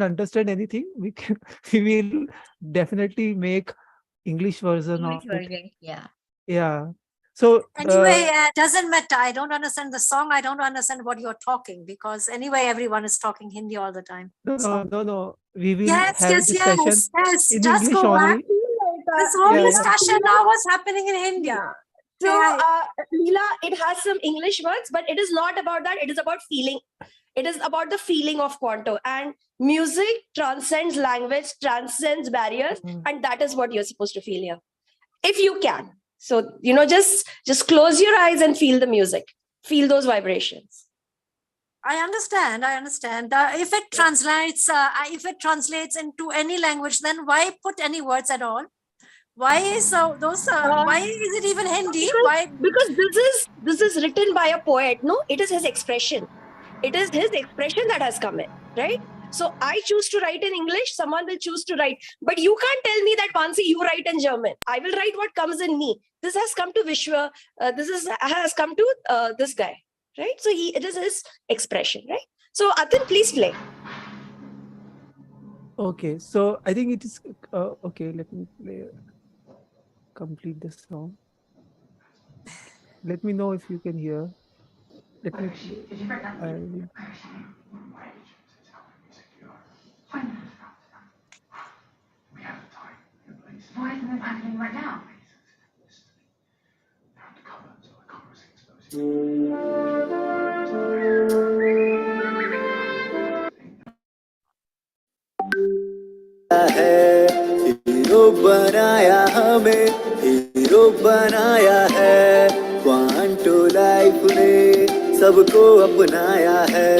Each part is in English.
understand anything, we will definitely make English version of English it. version, yeah. Yeah. So anyway, doesn't matter. I don't understand the song. I don't understand what you're talking, because anyway, everyone is talking Hindi all the time. no. We will Yes, have yes, this session yes. in Just English go back. only. This whole Yeah. discussion now was happening in Hindi. Yeah. So, Leela, it has some English words, but it is not about that. It is about feeling. It is about the feeling of Quanto. And music transcends language, transcends barriers, and that is what you're supposed to feel here, if you can. So, just close your eyes and feel the music. Feel those vibrations. I understand. If it translates into any language, then why put any words at all? Why is why is it even Hindi? Why? Because this is written by a poet. No, it is his expression. It is his expression that has come in, right? So I choose to write in English. Someone will choose to write, but you can't tell me that, Pansi, you write in German. I will write what comes in me. This has come to Vishwa. Has come to this guy, right? So it is his expression, right? So Atin, please play. Okay, so I think it is okay. Let me complete the song. Let me know if you can hear. Let me. Why isn't this happening right now? है hero बनाया हमें, hero बनाया है। क्वांटो life ने सबको अपनाया है।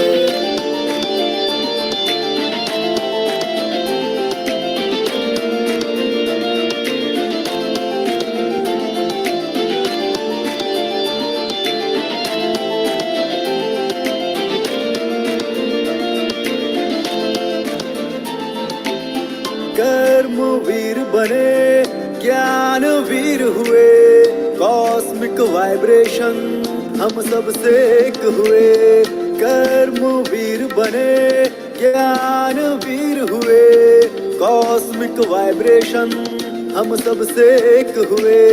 कर्मवीर बने, ज्ञानवीर हुए, कॉस्मिक वाइब्रेशन हम सबसे एक हुए। कर्मवीर बने, ज्ञानवीर हुए, कॉस्मिक वाइब्रेशन हम सबसे एक हुए।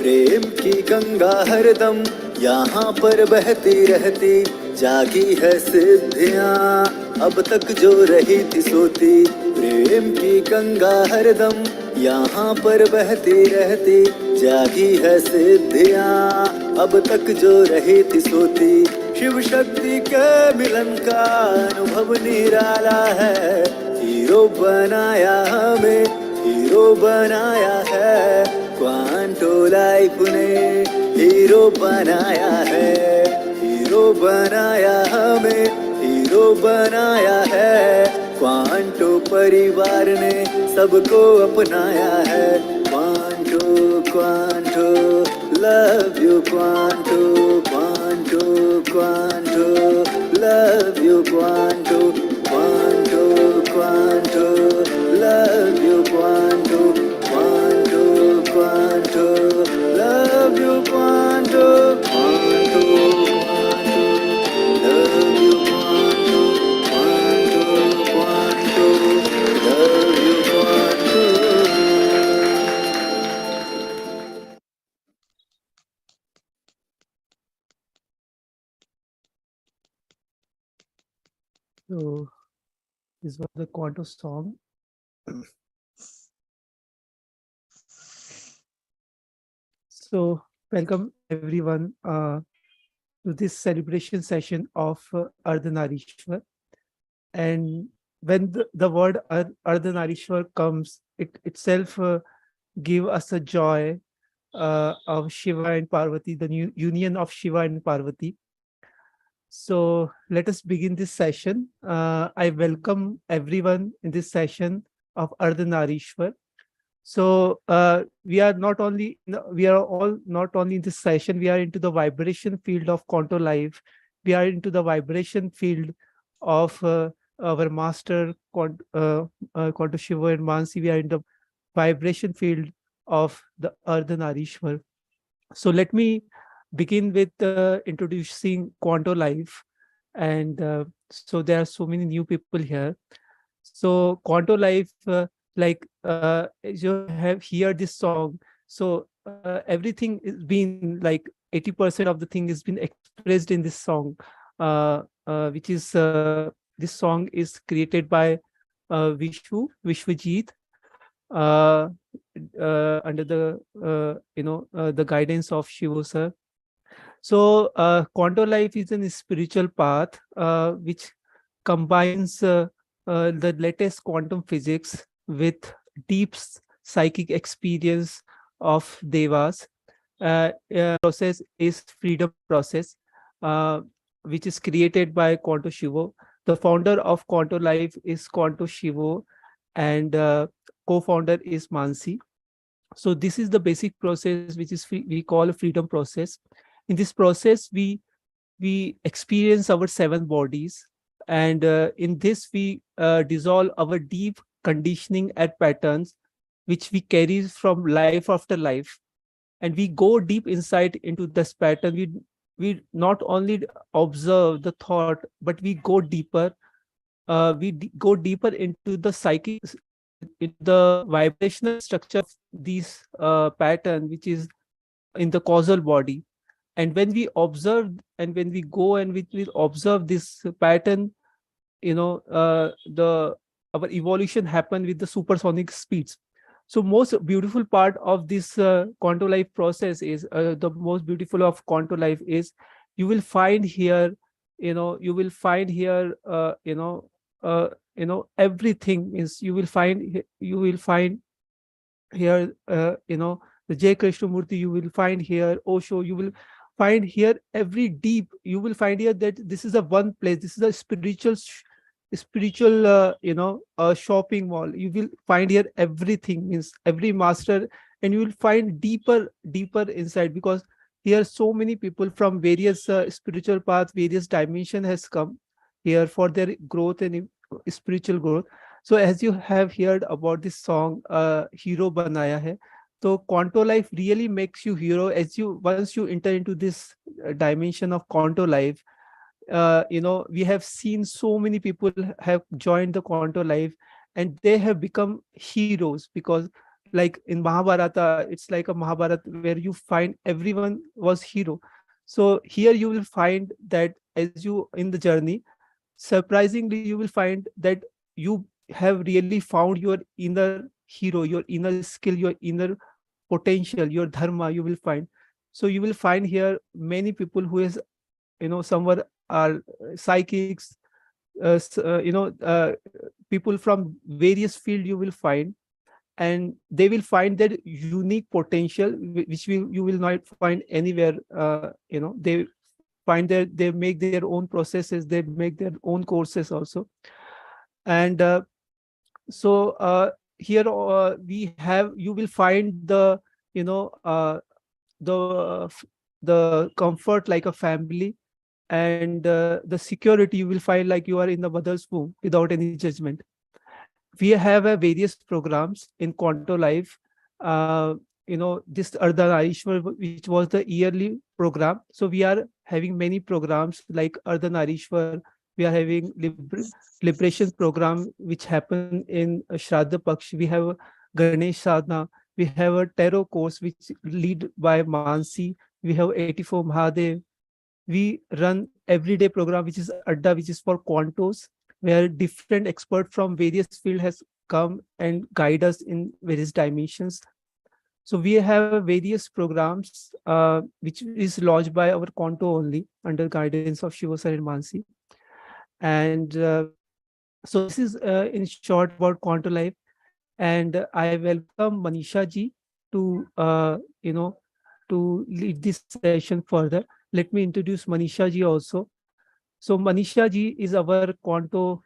प्रेम की गंगा हरदम यहाँ पर बहती रहती, जागी है सिद्धियाँ अब तक जो रही थी सोती। प्रेम की गंगा हरदम यहाँ पर बहती रहती, जागी है सिद्धियाँ अब तक जो रही थी सोती। शिव शक्ति के मिलन का अनुभव निराला है। हीरो बनाया हमें, हीरो बनाया है। क्वांटो लाइफ ने हीरो बनाया है। हीरो बनाया हमें, हीरो बनाया है। क्वांटो परिवार ने सबको अपनाया है। क्वांटो क्वांटो लव यू क्वांटो, क्वांटो क्वांटो लव यू क्वांटो, क्वांटो क्वांटो लव यू क्वांटो, क्वांटो क्वांटो लव यू क्वांटो, क्वांटो लव यू क्वांटो, क्वांटो love you Quanto. So this was the Quanto song. So welcome everyone to this celebration session of Ardhanarishwar. And when the word Ardhanarishwar comes, it itself give us a joy of Shiva and Parvati, the new union of Shiva and Parvati. So let us begin this session. I welcome everyone in this session of Ardhanarishwar. So we are all not only in this session, we are into the vibration field of Quanto Life. We are into the vibration field of our master Quanto Shivo and Mansi. We are in the vibration field of the Ardhanarishwar. So let me begin with introducing Quanto Life. And so there are so many new people here. So Quanto Life, you have hear this song. So everything is been like 80% of the thing has been expressed in this song, which is this song is created by Vishwajit, uh, under the the guidance of Shivo sir. So Quanto Life is a spiritual path which combines the latest quantum physics with deep psychic experience of devas. Process is freedom process, uh, which is created by Quanto Shivo. The founder of Quanto Life is Quanto Shivo, and co-founder is Mansi. So this is the basic process which is we call a freedom process. In this process we experience our seven bodies, and in this we dissolve our deep conditioning and patterns which we carry from life after life, and we go deep inside into this pattern. We not only observe the thought, but we go deeper. Go deeper into the psychic, in the vibrational structure of these pattern which is in the causal body. And when we observe, and when we go and we will observe this pattern, the our evolution happen with the supersonic speeds. So most beautiful part of this Quanto Life process is, the most beautiful of Quanto Life is, you will find here, you will find here, everything is, you will find you will find here, the J Krishnamurti, you will find here Osho, you will find here every deep, you will find here that this is a one place, this is a spiritual shopping mall. You will find here everything, means every master, and you will find deeper inside, because here so many people from various spiritual paths, various dimension has come here for their growth and spiritual growth. So as you have heard about this song, Hero Banaya Hai, so Quanto Life really makes you hero. As you, once you enter into this dimension of Quanto Life, we have seen so many people have joined the Quanto Life, and they have become heroes, because like in Mahabharata, it's like a Mahabharata where you find everyone was hero. So here you will find that as you in the journey, surprisingly you will find that you have really found your inner hero, your inner skill, your inner potential, your dharma you will find. So you will find here many people who is, somewhere are psychics, people from various field you will find, and they will find that unique potential which you will not find anywhere. They find that they make their own processes, they make their own courses also. And here we have, you will find the, you know the the comfort like a family, and the security you will find like you are in the mother's womb without any judgment. We have various programs in Quanto Life. This Ardhanarishwar, which was the yearly program. So we are having many programs like Ardhanarishwar. We are having liberation program which happen in Shraddha Paksh. We have a Ganesh Sadhana. We have a tarot course which lead by Mansi. We have 84 Mahadev. We run everyday program which is Adda, which is for Quantos, where different expert from various field has come and guide us in various dimensions. So we have various programs which is launched by our Quanto only under guidance of Shivo sir and Mansi. And so this is in short about Quanto Life. And I welcome Manisha ji to to lead this session further. Let me introduce Manisha ji also. So Manisha ji is our Quanto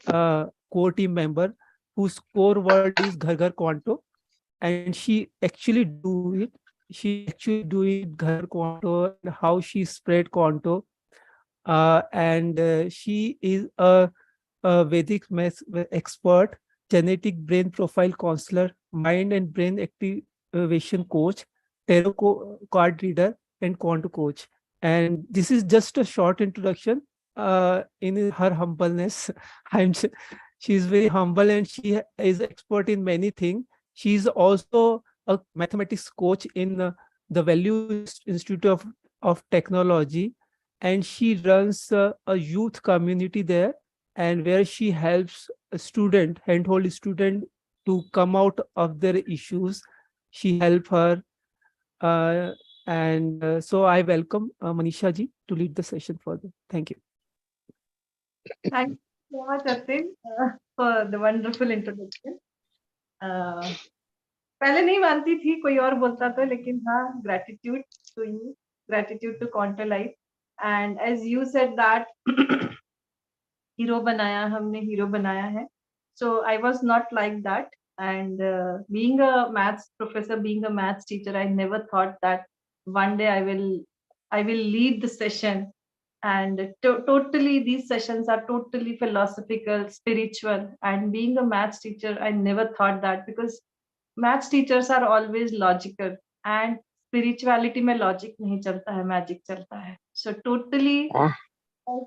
core team member, whose core word is Ghar Ghar Quanto, and she actually do it. She actually do it Ghar Quanto, and how she spread Quanto. And she is a Vedic math expert, genetic brain profile counselor, mind and brain activation coach, tarot card reader, and Quanto coach. And this is just a short introduction. In her humbleness, I'm She is very humble and she is expert in many things. She is also a mathematics coach in the Value Institute of Technology, and she runs a youth community there, and where she helps a student, handhold student, to come out of their issues. She help her, uh, and so I welcome Manisha ji to lead the session further. Thank you. Thank you so much, Atin, for the wonderful introduction. पहले नहीं मानती थी, कोई और बोलता था, लेकिन हाँ, gratitude to you, gratitude to Quanto Life. And as you said that hero बनाया, हमने hero बनाया है. So I was not like that. And being a maths professor, being a maths teacher, I never thought that one day I will lead the session. And totally, these sessions are totally philosophical, spiritual. And being a maths teacher, I never thought that, because maths teachers are always logical, and spirituality में logic नहीं चलता है, magic चलता है. So totally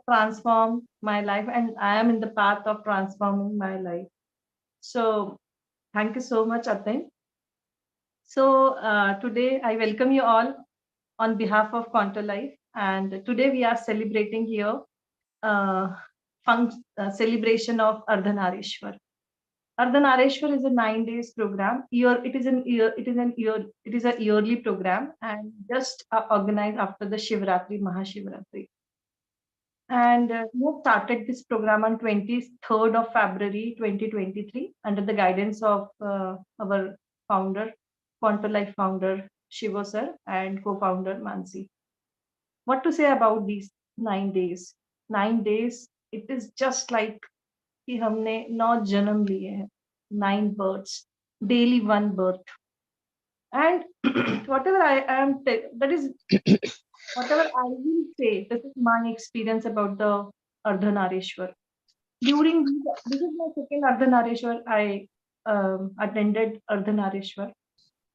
transform my life, and I am in the path of transforming my life. So thank you so much, Atin. So today I welcome you all on behalf of Quanto Life, and today we are celebrating here celebration of Ardhanarishwar. Ardhanarishwar is a 9 days program. It is a yearly program, and just organized after the Shivratri, Mahashivratri. And we have started this program on 23rd of February 2023 under the guidance of our founder, Quanto Life founder Shivo sir, and co-founder Mansi. What to say about these 9 days? 9 days, it is just like कि हमने 9 जन्म लिए हैं, 9 births, daily 1 birth. And whatever I am, that is whatever I will say, this is my experience about the Ardhanarishwar. During this is my second Ardhanarishwar. I attended Ardhanarishwar.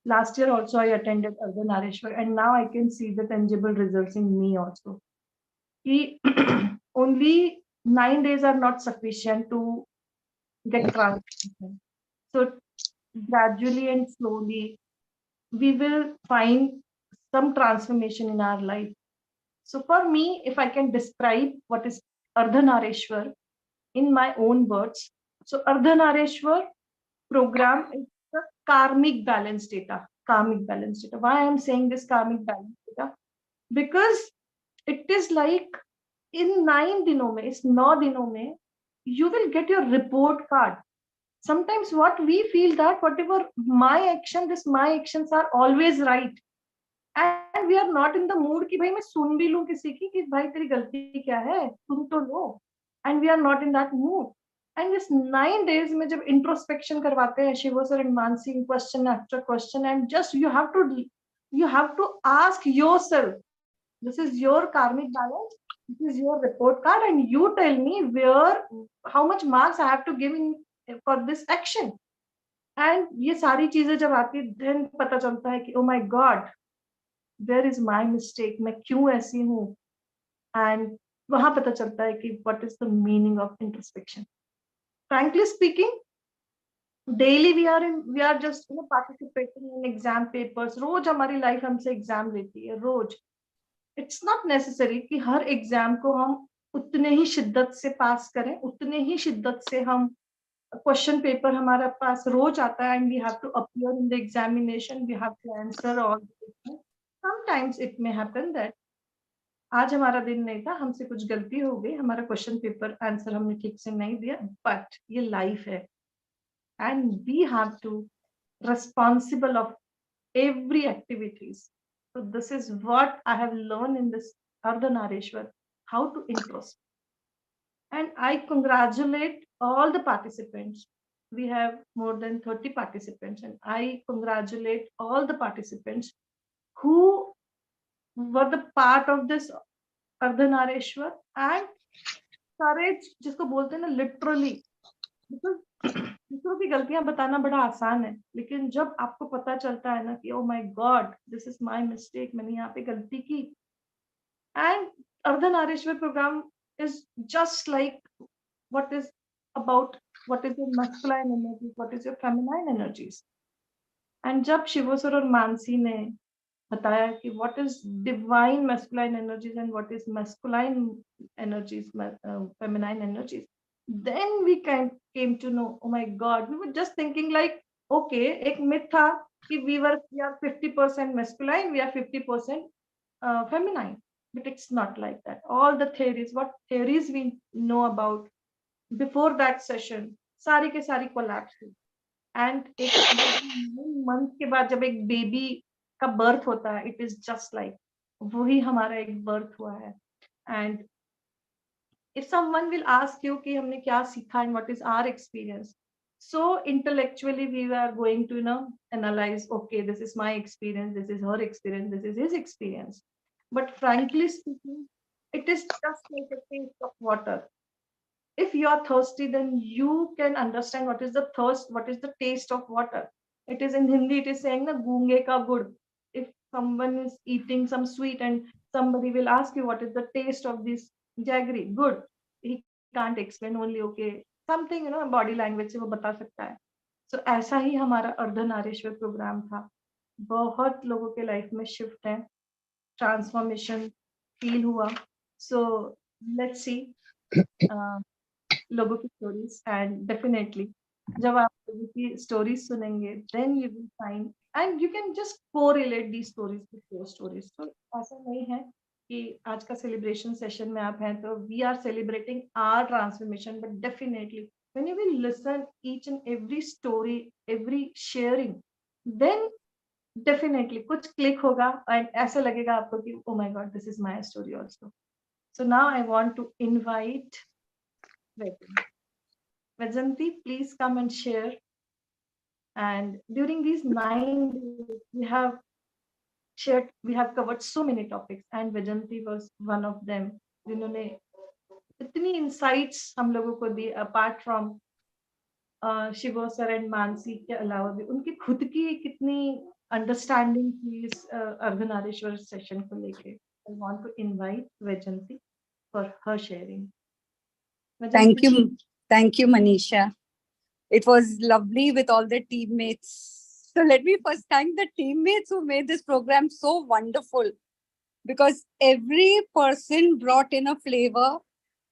Last year also I attended Ardhanarishwar, and now I can see the tangible results in me also. Only 9 days are not sufficient to get transformation. So gradually and slowly, we will find some transformation in our life. So for me, if I can describe what is Ardhanarishwar in my own words, so Ardhanarishwar program is the karmic balance data. Karmic balance data. Why I am saying this karmic balance data? Because it is like in 9 दिनों में, इस 9 दिनों में, you will get your report card. Sometimes what we feel that whatever my actions are always right. And we are not in the mood कि भाई मैं सुन भी लूं किसी की कि भाई तेरी गलती क्या है, सुन तो लो. And we are not in that mood. And this 9 days में जब introspection करवाते हैं Shivo sir and Mansi, question after question, and just you have to ask yourself, this is your karmic balance, this is your report card, and you tell me how much marks I have to give in for this action. And ये सारी चीजें जब आती है, then पता चलता है कि oh my God, where is my mistake, मैं क्यों ऐसी हूँ, and वहां पता चलता है कि what is the meaning of introspection. Frankly speaking, daily we are just participating in exam papers. रोज हमारी life हमसे exam लेती है, रोज. It's not necessary कि हर एग्जाम को हम उतने ही शिद्दत से पास करें, उतने ही शिद्दत से हम क्वेश्चन पेपर हमारे पास रोज आता है, and we have to appear in the examination, we have to answer all the questions. Sometimes it may happen that आज हमारा दिन नहीं था, हमसे कुछ गलती हो गई, हमारा क्वेश्चन पेपर आंसर हमने ठीक से नहीं दिया, but ये लाइफ है, and we have to responsible of every activities. So this is what I have learned in this Ardhanarishwar, how to introspect. And I congratulate all the participants. We have more than 30 participants, and I congratulate all the participants who were the part of this Ardhanarishwar, and courage जिसको बोलते हैं ना literally, because दूसरों की गलतियां बताना बड़ा आसान है, लेकिन जब आपको पता चलता है ना कि oh my God, this is my mistake, मैंने यहाँ पे गलती की. And Ardhanarishwar program is just like what is about what is your masculine energy, what is your feminine energies. And जब शिवो सर और मानसी ने बताया कि what is divine masculine energies and what is masculine energies, feminine energies, then we came to know, oh my God, we were just thinking like, okay, एक myth था कि we are 50% masculine, we are 50% feminine, but it's not like that. All the theories, what theories we know about before that session, सारी के सारी collapse हुई. And एक 9 month के बाद जब एक बेबी का बर्थ होता है, इट इज जस्ट लाइक वही हमारा एक बर्थ हुआ है. And if someone will ask you कि हमने क्या सीखा and what is our experience, so intellectually we are going to analyze, okay, this is my experience, this is her experience, this is his experience, but frankly speaking, it is just like a taste of water. If you are thirsty, then you can understand what is the thirst, what is the taste of water. It is in Hindi, it is saying na goonge ka gud. If someone is eating some sweet and somebody will ask you what is the taste of this jaggery, good, he can't explain, only okay something body language से वो बता सकता है. So ऐसा ही हमारा Ardhanarishvara programme था. बहुत लोगों के लाइफ में शिफ्ट है, ट्रांसफॉर्मेशन फील हुआ. So let's see लोगों की स्टोरीज. एंड डेफिनेटली जब आप लोगों की स्टोरीज सुनेंगे, then you will find and you can just correlate the stories with your stories. तो ऐसा नहीं है कि आज का सेलिब्रेशन सेशन में आप हैं तो we are celebrating our transformation, but definitely when you will listen each and every story, every sharing, then definitely कुछ क्लिक होगा एंड ऐसा लगेगा आपको कि oh my god, this is my story also. So now I want to invite Vajanti, please come and share. And during these 9 days, we have covered so many topics, and Vajanti was one of them. जिन्होंने इतनी insights हम लोगों को दी, apart from शिवो sir and Mansi के अलावा भी उनकी खुद की कितनी अंडरस्टैंडिंग थी इस अर्धनारीश्वर सेशन को लेके. I want to invite Vajanti for her sharing. Thank you. Thank you, Manisha. It was lovely with all the teammates. So let me first thank the teammates who made this program so wonderful, because every person brought in a flavor,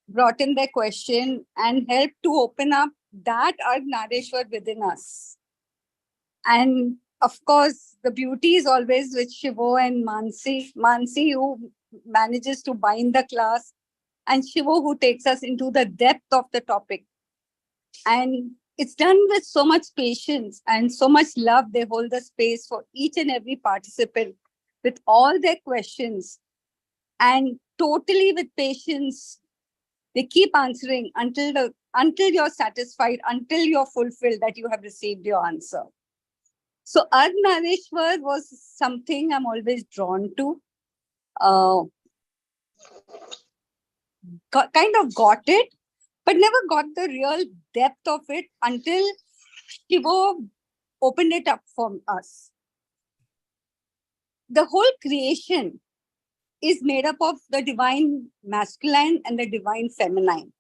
brought in their question and helped to open up that Ardhanarishwar within us. And of course, the beauty is always with Shivo and Mansi. Mansi, who manages to bind the class, and Shivo, who takes us into the depth of the topic. And it's done with so much patience and so much love. They hold the space for each and every participant with all their questions. And totally with patience, they keep answering until you're satisfied, until you're fulfilled that you have received your answer. So Ardhanarishwar was something I'm always drawn to. Kind of got it, but never got the real depth of it until Shivo opened it up for us. The whole creation is made up of the divine masculine and the divine feminine.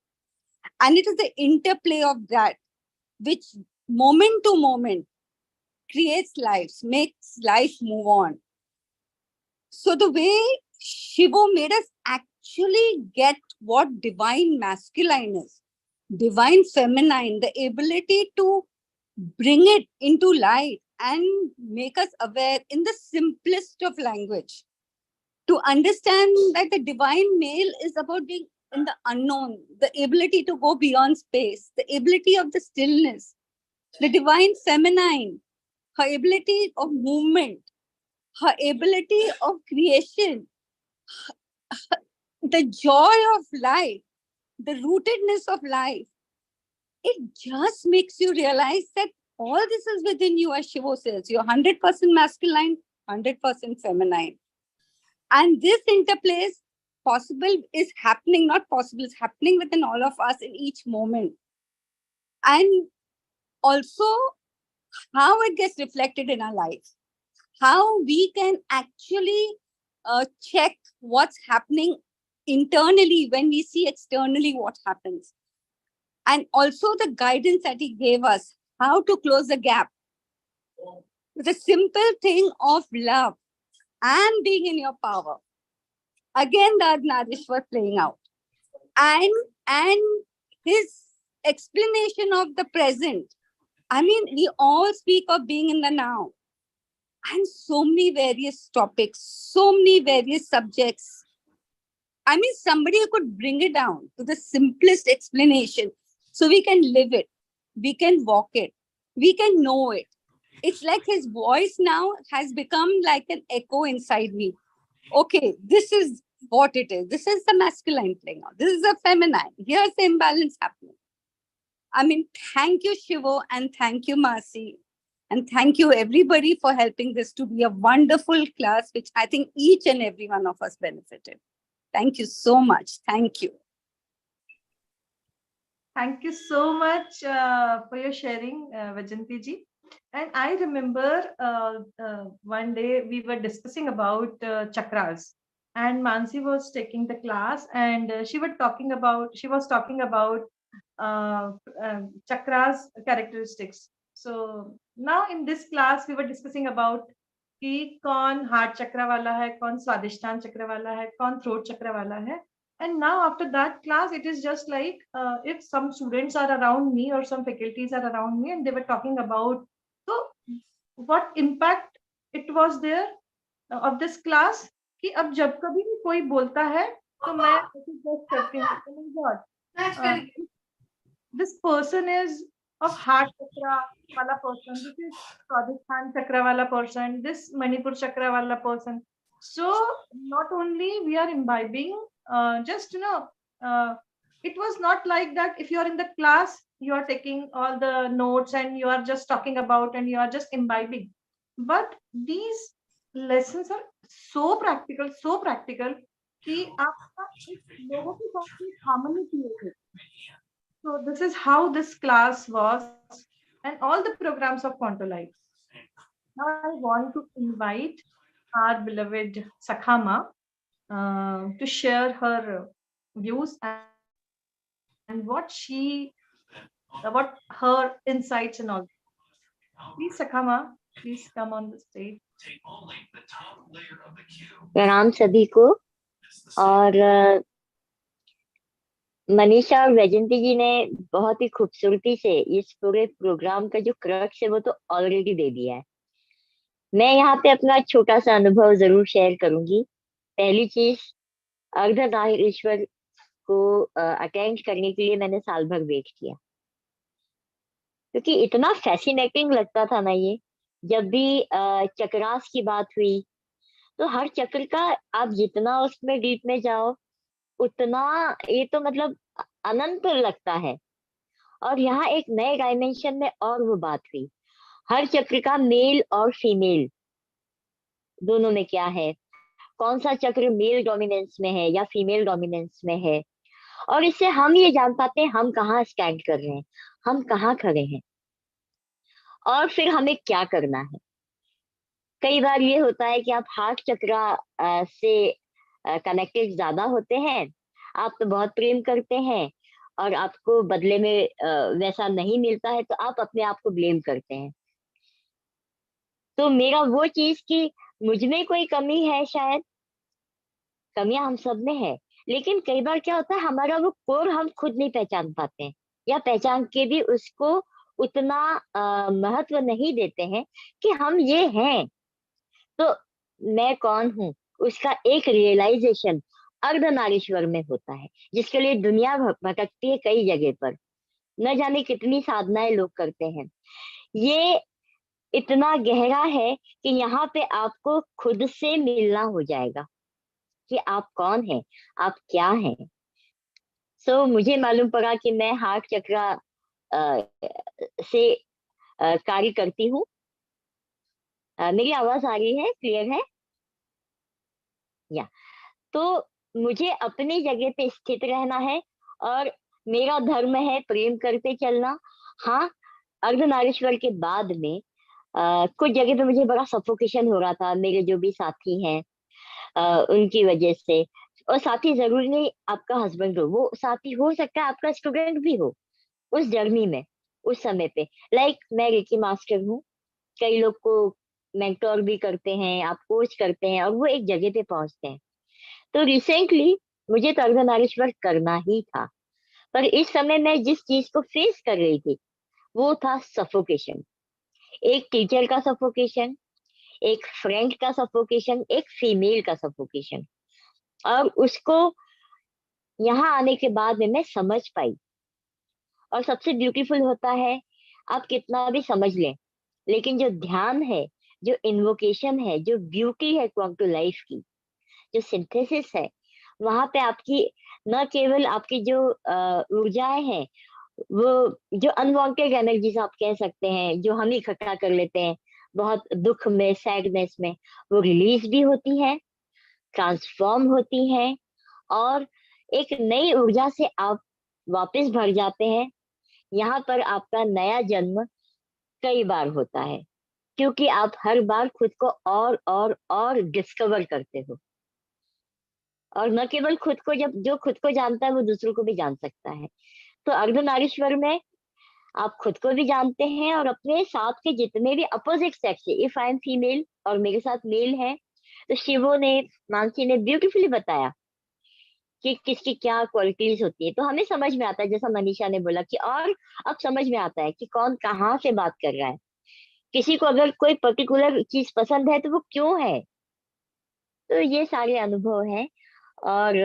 And it is the interplay of that which moment to moment creates lives, makes life move on. So the way Shivo made us actually get what divine masculine is, divine feminine, the ability to bring it into light and make us aware in the simplest of language, to understand that the divine male is about being in the unknown, the ability to go beyond space, the ability of the stillness, the divine feminine, her ability of movement, her ability of creation, the joy of life, the rootedness of life. It just makes you realize that all this is within you, as Shivo says. You're 100% masculine, 100% feminine. And this interplay is happening, not possible, it's happening within all of us in each moment. And also how it gets reflected in our lives, how we can actually check what's happening internally when we see externally what happens. and also the guidance that he gave us, how to close the gap. The simple thing of love and being in your power. Again, the Ardhanarishwar playing out. And his explanation of the present. I mean, we all speak of being in the now. And so many various topics, so many various subjects. I mean, somebody could bring it down to the simplest explanation so we can live it, we can walk it, we can know it. It's like his voice now has become like an echo inside me. Okay, this is what it is. This is the masculine playing out. This is the feminine. Here's the imbalance happening. I mean, thank you, Shivo, and thank you, Masi. And thank you, everybody, for helping this to be a wonderful class, which I think each and every one of us benefited. Thank you so much. Thank you. Thank you so much for your sharing, Vajanti ji. And I remember one day we were discussing about chakras, and Mansi was taking the class, and she was talking about chakras characteristics. So now in this class we were discussing about कि कौन heart चक्र वाला है, कौन स्वादिष्टान चक्र वाला है, कौन थ्रोट चक्र वाला है. And now after that class, it is just like if some students are around me or some faculties are around me and they were talking about, so what impact it was there of this class कि अब जब कभी भी कोई बोलता है तो मैं just करती हूँ, oh my God, this person is of heart chakra wala person, this is Swadhisthana chakra wala person, this Manipur chakra wala person. So not only we are imbibing, just it was not like that. If you are in the class, you are taking all the notes and you are just talking about and you are just imbibing. But these lessons are so practical कि आपका लोगों के साथ harmony create है. So this is how this class was and all the programs of Quanto Life. Now I want to invite our beloved Sakhama to share her views and what her insights and all. Please, Sakhama, please come on the stage. प्रणाम सभी को. और मनीषा और वैजंती जी ने बहुत ही खूबसूरती से इस पूरे प्रोग्राम का जो क्रक्स है वो तो ऑलरेडी दे दिया है. मैं यहाँ पे अपना छोटा सा अनुभव जरूर शेयर करूंगी. पहली चीज, अर्धनारीश्वर को अटेंड करने के लिए मैंने साल भर वेट किया, क्योंकि इतना फैसिनेटिंग लगता था ना ये. जब भी चक्रास की बात हुई तो हर चक्र का आप जितना उसमें डीप में जाओ उतना ये तो मतलब अनंत लगता है. और यहाँ एक नए डायमेंशन में और वो बात हुई, हर चक्र का मेल और फीमेल दोनों में क्या है, कौन सा चक्र मेल डोमिनेंस में है या फीमेल डोमिनेंस में है. और इससे हम ये जान पाते हैं हम कहाँ स्टैंड कर रहे हैं, हम कहाँ खड़े हैं और फिर हमें क्या करना है. कई बार ये होता है कि आप हार्ट चक्र से कनेक्टेड ज्यादा होते हैं, आप तो बहुत प्रेम करते हैं और आपको बदले में वैसा नहीं मिलता है तो आप अपने आप को ब्लेम करते हैं. तो मेरा वो चीज कि मुझ में कोई कमी है, शायद कमियां हम सब में है, लेकिन कई बार क्या होता है हमारा वो कोर हम खुद नहीं पहचान पाते हैं, या पहचान के भी उसको उतना महत्व नहीं देते हैं कि हम ये हैं. तो मैं कौन हूँ उसका एक रियलाइजेशन अर्धनारीश्वर में होता है, जिसके लिए दुनिया भटकती है कई जगह पर, न जाने कितनी साधनाएं लोग करते हैं. ये इतना गहरा है कि यहाँ पे आपको खुद से मिलना हो जाएगा कि आप कौन हैं, आप क्या हैं. सो मुझे मालूम पड़ा कि मैं हार्ट चक्र से कार्य करती हूँ. मेरी आवाज आ रही है, क्लियर है? या तो मुझे अपनी जगह पे स्थित रहना है और मेरा धर्म है प्रेम करते चलना. हाँ, अर्धनारीश्वर के बाद में कुछ जगह पे मुझे बड़ा सफोकेशन हो रहा था, मेरे जो भी साथी हैं उनकी वजह से. और साथी जरूरी नहीं आपका हस्बैंड हो, वो साथी हो सकता है आपका स्टूडेंट भी हो, उस जर्नी में, उस समय पे। लाइक मैं रेकी मास्टर हूँ, कई लोग को मेंटोर भी करते हैं, आप कोच करते हैं, और वो एक जगह पे पहुंचते हैं। तो रिसेंटली मुझे तो अर्धनारीश्वर करना ही था, पर इस समय मैं जिस चीज को फेस कर रही थी वो था सफोकेशन। एक टीचर का सफोकेशन, एक फ्रेंड का सफोकेशन, एक फीमेल का सफोकेशन। और उसको यहाँ आने के बाद में मैं समझ पाई। और सबसे ब्यूटीफुल होता है, आप कितना भी समझ लें, लेकिन जो ध्यान है, जो इन्वोकेशन है, जो ब्यूटी है क्वांटो लाइफ की, जो सिंथेसिस है, वहां पे आपकी न केवल आपकी जो ऊर्जाएं हैं, वो जो अनवांटेड एनर्जीज आप कह सकते हैं, जो हम इकट्ठा कर लेते हैं बहुत दुख में, सैडनेस में, वो रिलीज भी होती है, ट्रांसफॉर्म होती है, और एक नई ऊर्जा से आप वापस भर जाते हैं। यहाँ पर आपका नया जन्म कई बार होता है, क्योंकि आप हर बार खुद को और डिस्कवर करते हो। और न केवल खुद को, जब जो खुद को जानता है वो दूसरों को भी जान सकता है। तो अर्धनारीश्वर में आप खुद को भी जानते हैं, और अपने साथ के जितने भी अपोजिट सेक्स है, इफ आई एम फीमेल और मेरे साथ मेल है, तो शिवो ने, मानसी ने ब्यूटीफुली बताया कि किसकी क्या क्वालिटीज होती है। तो हमें समझ में आता है, जैसा मनीषा ने बोला कि, और अब समझ में आता है कि कौन कहाँ से बात कर रहा है। किसी को अगर कोई पर्टिकुलर चीज पसंद है तो वो क्यों है। तो ये सारे अनुभव हैं। और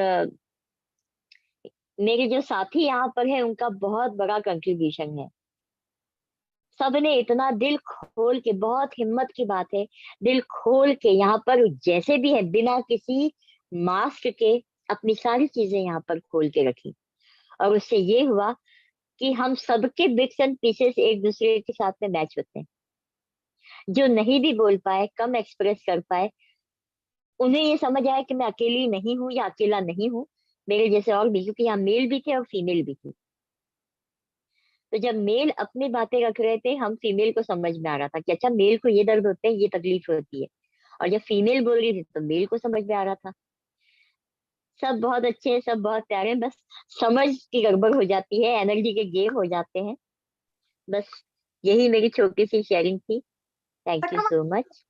मेरे जो साथी यहाँ पर है, उनका बहुत बड़ा कंट्रीब्यूशन है। सबने इतना दिल खोल के, बहुत हिम्मत की बात है, दिल खोल के यहाँ पर जैसे भी है, बिना किसी मास्क के अपनी सारी चीजें यहाँ पर खोल के रखी। और उससे ये हुआ कि हम सबके बिट्स एंड पीसेस एक दूसरे के साथ में मैच होते हैं। जो नहीं भी बोल पाए, कम एक्सप्रेस कर पाए, उन्हें ये समझ आया कि मैं अकेली नहीं हूँ या अकेला नहीं हूँ, मेरे जैसे और भी, क्योंकि यहाँ मेल भी थे और फीमेल भी थी। तो जब मेल अपनी बातें रख रहे थे, हम फीमेल को समझ में आ रहा था कि अच्छा, मेल को ये दर्द होते हैं, ये तकलीफ होती है। और जब फीमेल बोल रही थी तो मेल को समझ में आ रहा था। सब बहुत अच्छे हैं, सब बहुत प्यारे हैं, बस समझ की गड़बड़ हो जाती है, एनर्जी के गेम हो जाते हैं। बस यही मेरी छोटी सी शेयरिंग थी। Thank you so much.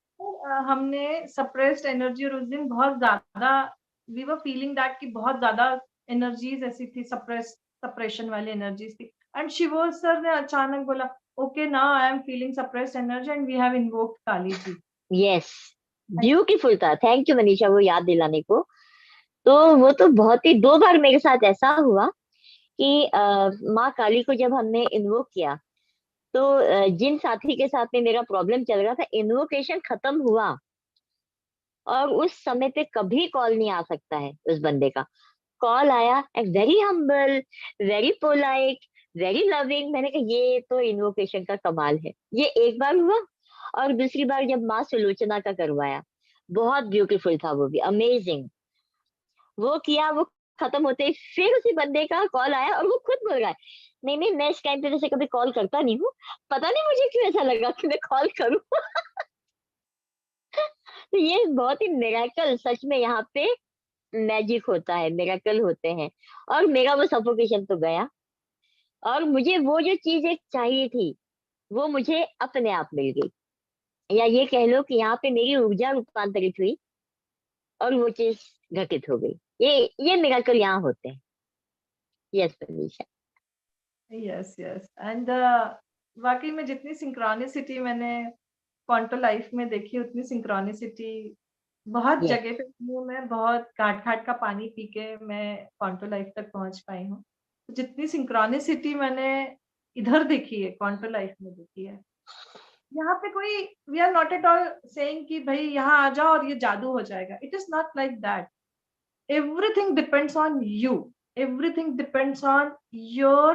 हमने सप्रेस्ड एनर्जी, और उस दिन बहुत ज्यादा वी वर फीलिंग दैट कि बहुत ज्यादा एनर्जीज ऐसी थी, सप्रेशन वाली एनर्जीज थी। एंड शिवो सर ने अचानक बोला, okay now I am feeling suppressed energy and we have invoked Kali ji. Yes, beautiful था। थैंक यू मनीषा वो याद दिलाने को। तो वो तो बहुत ही, 2 बार मेरे साथ ऐसा हुआ कि माँ काली को जब हमने इन्वोक किया, तो जिन साथी के साथ में मेरा प्रॉब्लम चल रहा था, इन्वोकेशन खत्म हुआ और उस समय पे कभी कॉल नहीं आ सकता है उस बंदे का। कॉल आया and very humble, very polite, very loving. मैंने कहा ये तो इन्वोकेशन का कमाल है। ये एक बार हुआ, और दूसरी बार जब माँ सुलोचना का करवाया, बहुत ब्यूटीफुल था, वो भी अमेजिंग। वो किया, वो खत्म होते ही फिर उसी बंदे का कॉल आया, और वो खुद बोल रहा है, नहीं नहीं, मैं इस टाइम पे जैसे कभी कॉल करता नहीं हूँ, पता नहीं मुझे क्यों ऐसा लगा कि मैं कॉल करूँ। तो ये बहुत ही मिरेकल, सच में यहाँ पे मैजिक होता है, मिरेकल होते हैं। और मेरा वो सफोकेशन तो गया, और मुझे वो जो चीज एक चाहिए थी, वो मुझे अपने आप मिल गई। या ये कह लो कि यहाँ पे मेरी ऊर्जा रूपांतरित हुई और वो चीज घटित हो गई। ये मिरेकल यहाँ होते हैं। Yes Manisha. Yes yes. And वाकई में जितनी सिंक्रोनिसिटी मैंने क्वांटो लाइफ में देखी, उतनी सिंक्रोनिसिटी बहुत यस, जगह पे हूँ। मैं बहुत घाट घाट का पानी पी के मैं क्वांटो लाइफ तक पहुंच पाई हूँ। तो जितनी सिंक्रोनिसिटी मैंने इधर देखी है, क्वांटो लाइफ में देखी है, यहाँ पे कोई, we are not at all saying कि भाई यहाँ आ जाओ और ये जादू हो जाएगा। It is not like that. Everything depends on you, everything depends on your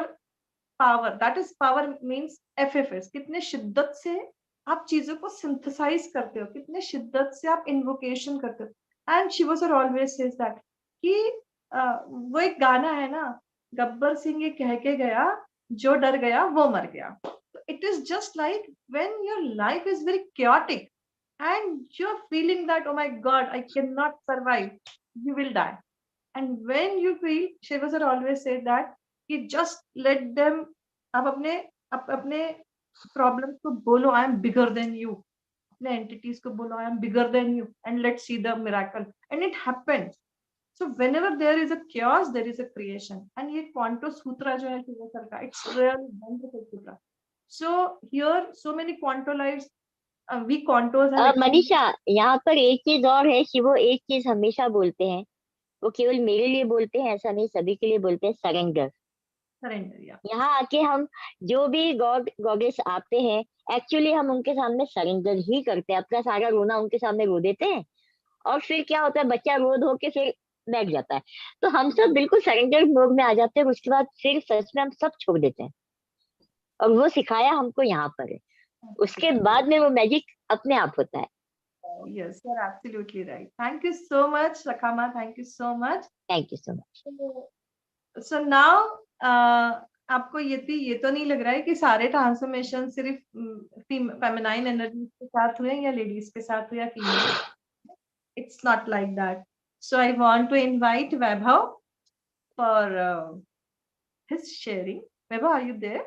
power. That is, power means FFS, कितने शिद्दत से आप चीजों को सिंथेसाइज करते हो, कितने शिद्दत से आप इन्वोकेशन करते हो। And Shiva sir always says that कि वो एक गाना है ना, गब्बर सिंह ये कह के गया, जो डर गया वो मर गया। It is just like when your life is very chaotic and you're feeling that, oh my god, I cannot survive, you will die. And when you feel, Shiva sir always said that, you just let them आप अपने problems को बोलो, I am bigger than you, अपने entities को बोलो I am bigger than you and let's see the miracle, and it happens. So whenever there is a chaos, there is a creation. And ये क्वांटो सूत्र जो है शिवो सर का, it's really wonderful सूत्र. So here so many quanto lives, we quantos have Manisha, यहाँ पर एक चीज और है, शिवो एक चीज हमेशा बोलते हैं, वो केवल मेरे लिए बोलते हैं ऐसा नहीं, सभी के लिए बोलते हैं, सरेंडर. surrender. Yeah. यहाँ आके हम जो भी गॉड गॉडेस आते हैं, एक्चुअली हम उनके सामने सरेंडर ही करते हैं, अपना सारा रोना उनके सामने रो देते हैं, और फिर क्या होता है, बच्चा रो धो के फिर बैठ जाता है. तो हम सब बिल्कुल सरेंडर मोड में आ जाते हैं, उसके बाद फिर सच में हम सब छोड़ देते हैं, और वो सिखाया हमको यहाँ पर है. उसके बाद में वो मैजिक अपने आप होता है. Yes, you're absolutely right. Thank you so much, Rakama. Thank you so much. Thank you so much. So now, आपको ये तो नहीं लग रहा है कि सारे ट्रांसफॉर्मेशन सिर्फ फेमिनाइन एनर्जी के साथ हुए या लेडीज के साथ हुए या female. It's not like that. So I want to invite Vaibhav for his sharing. Vaibhav, are you there?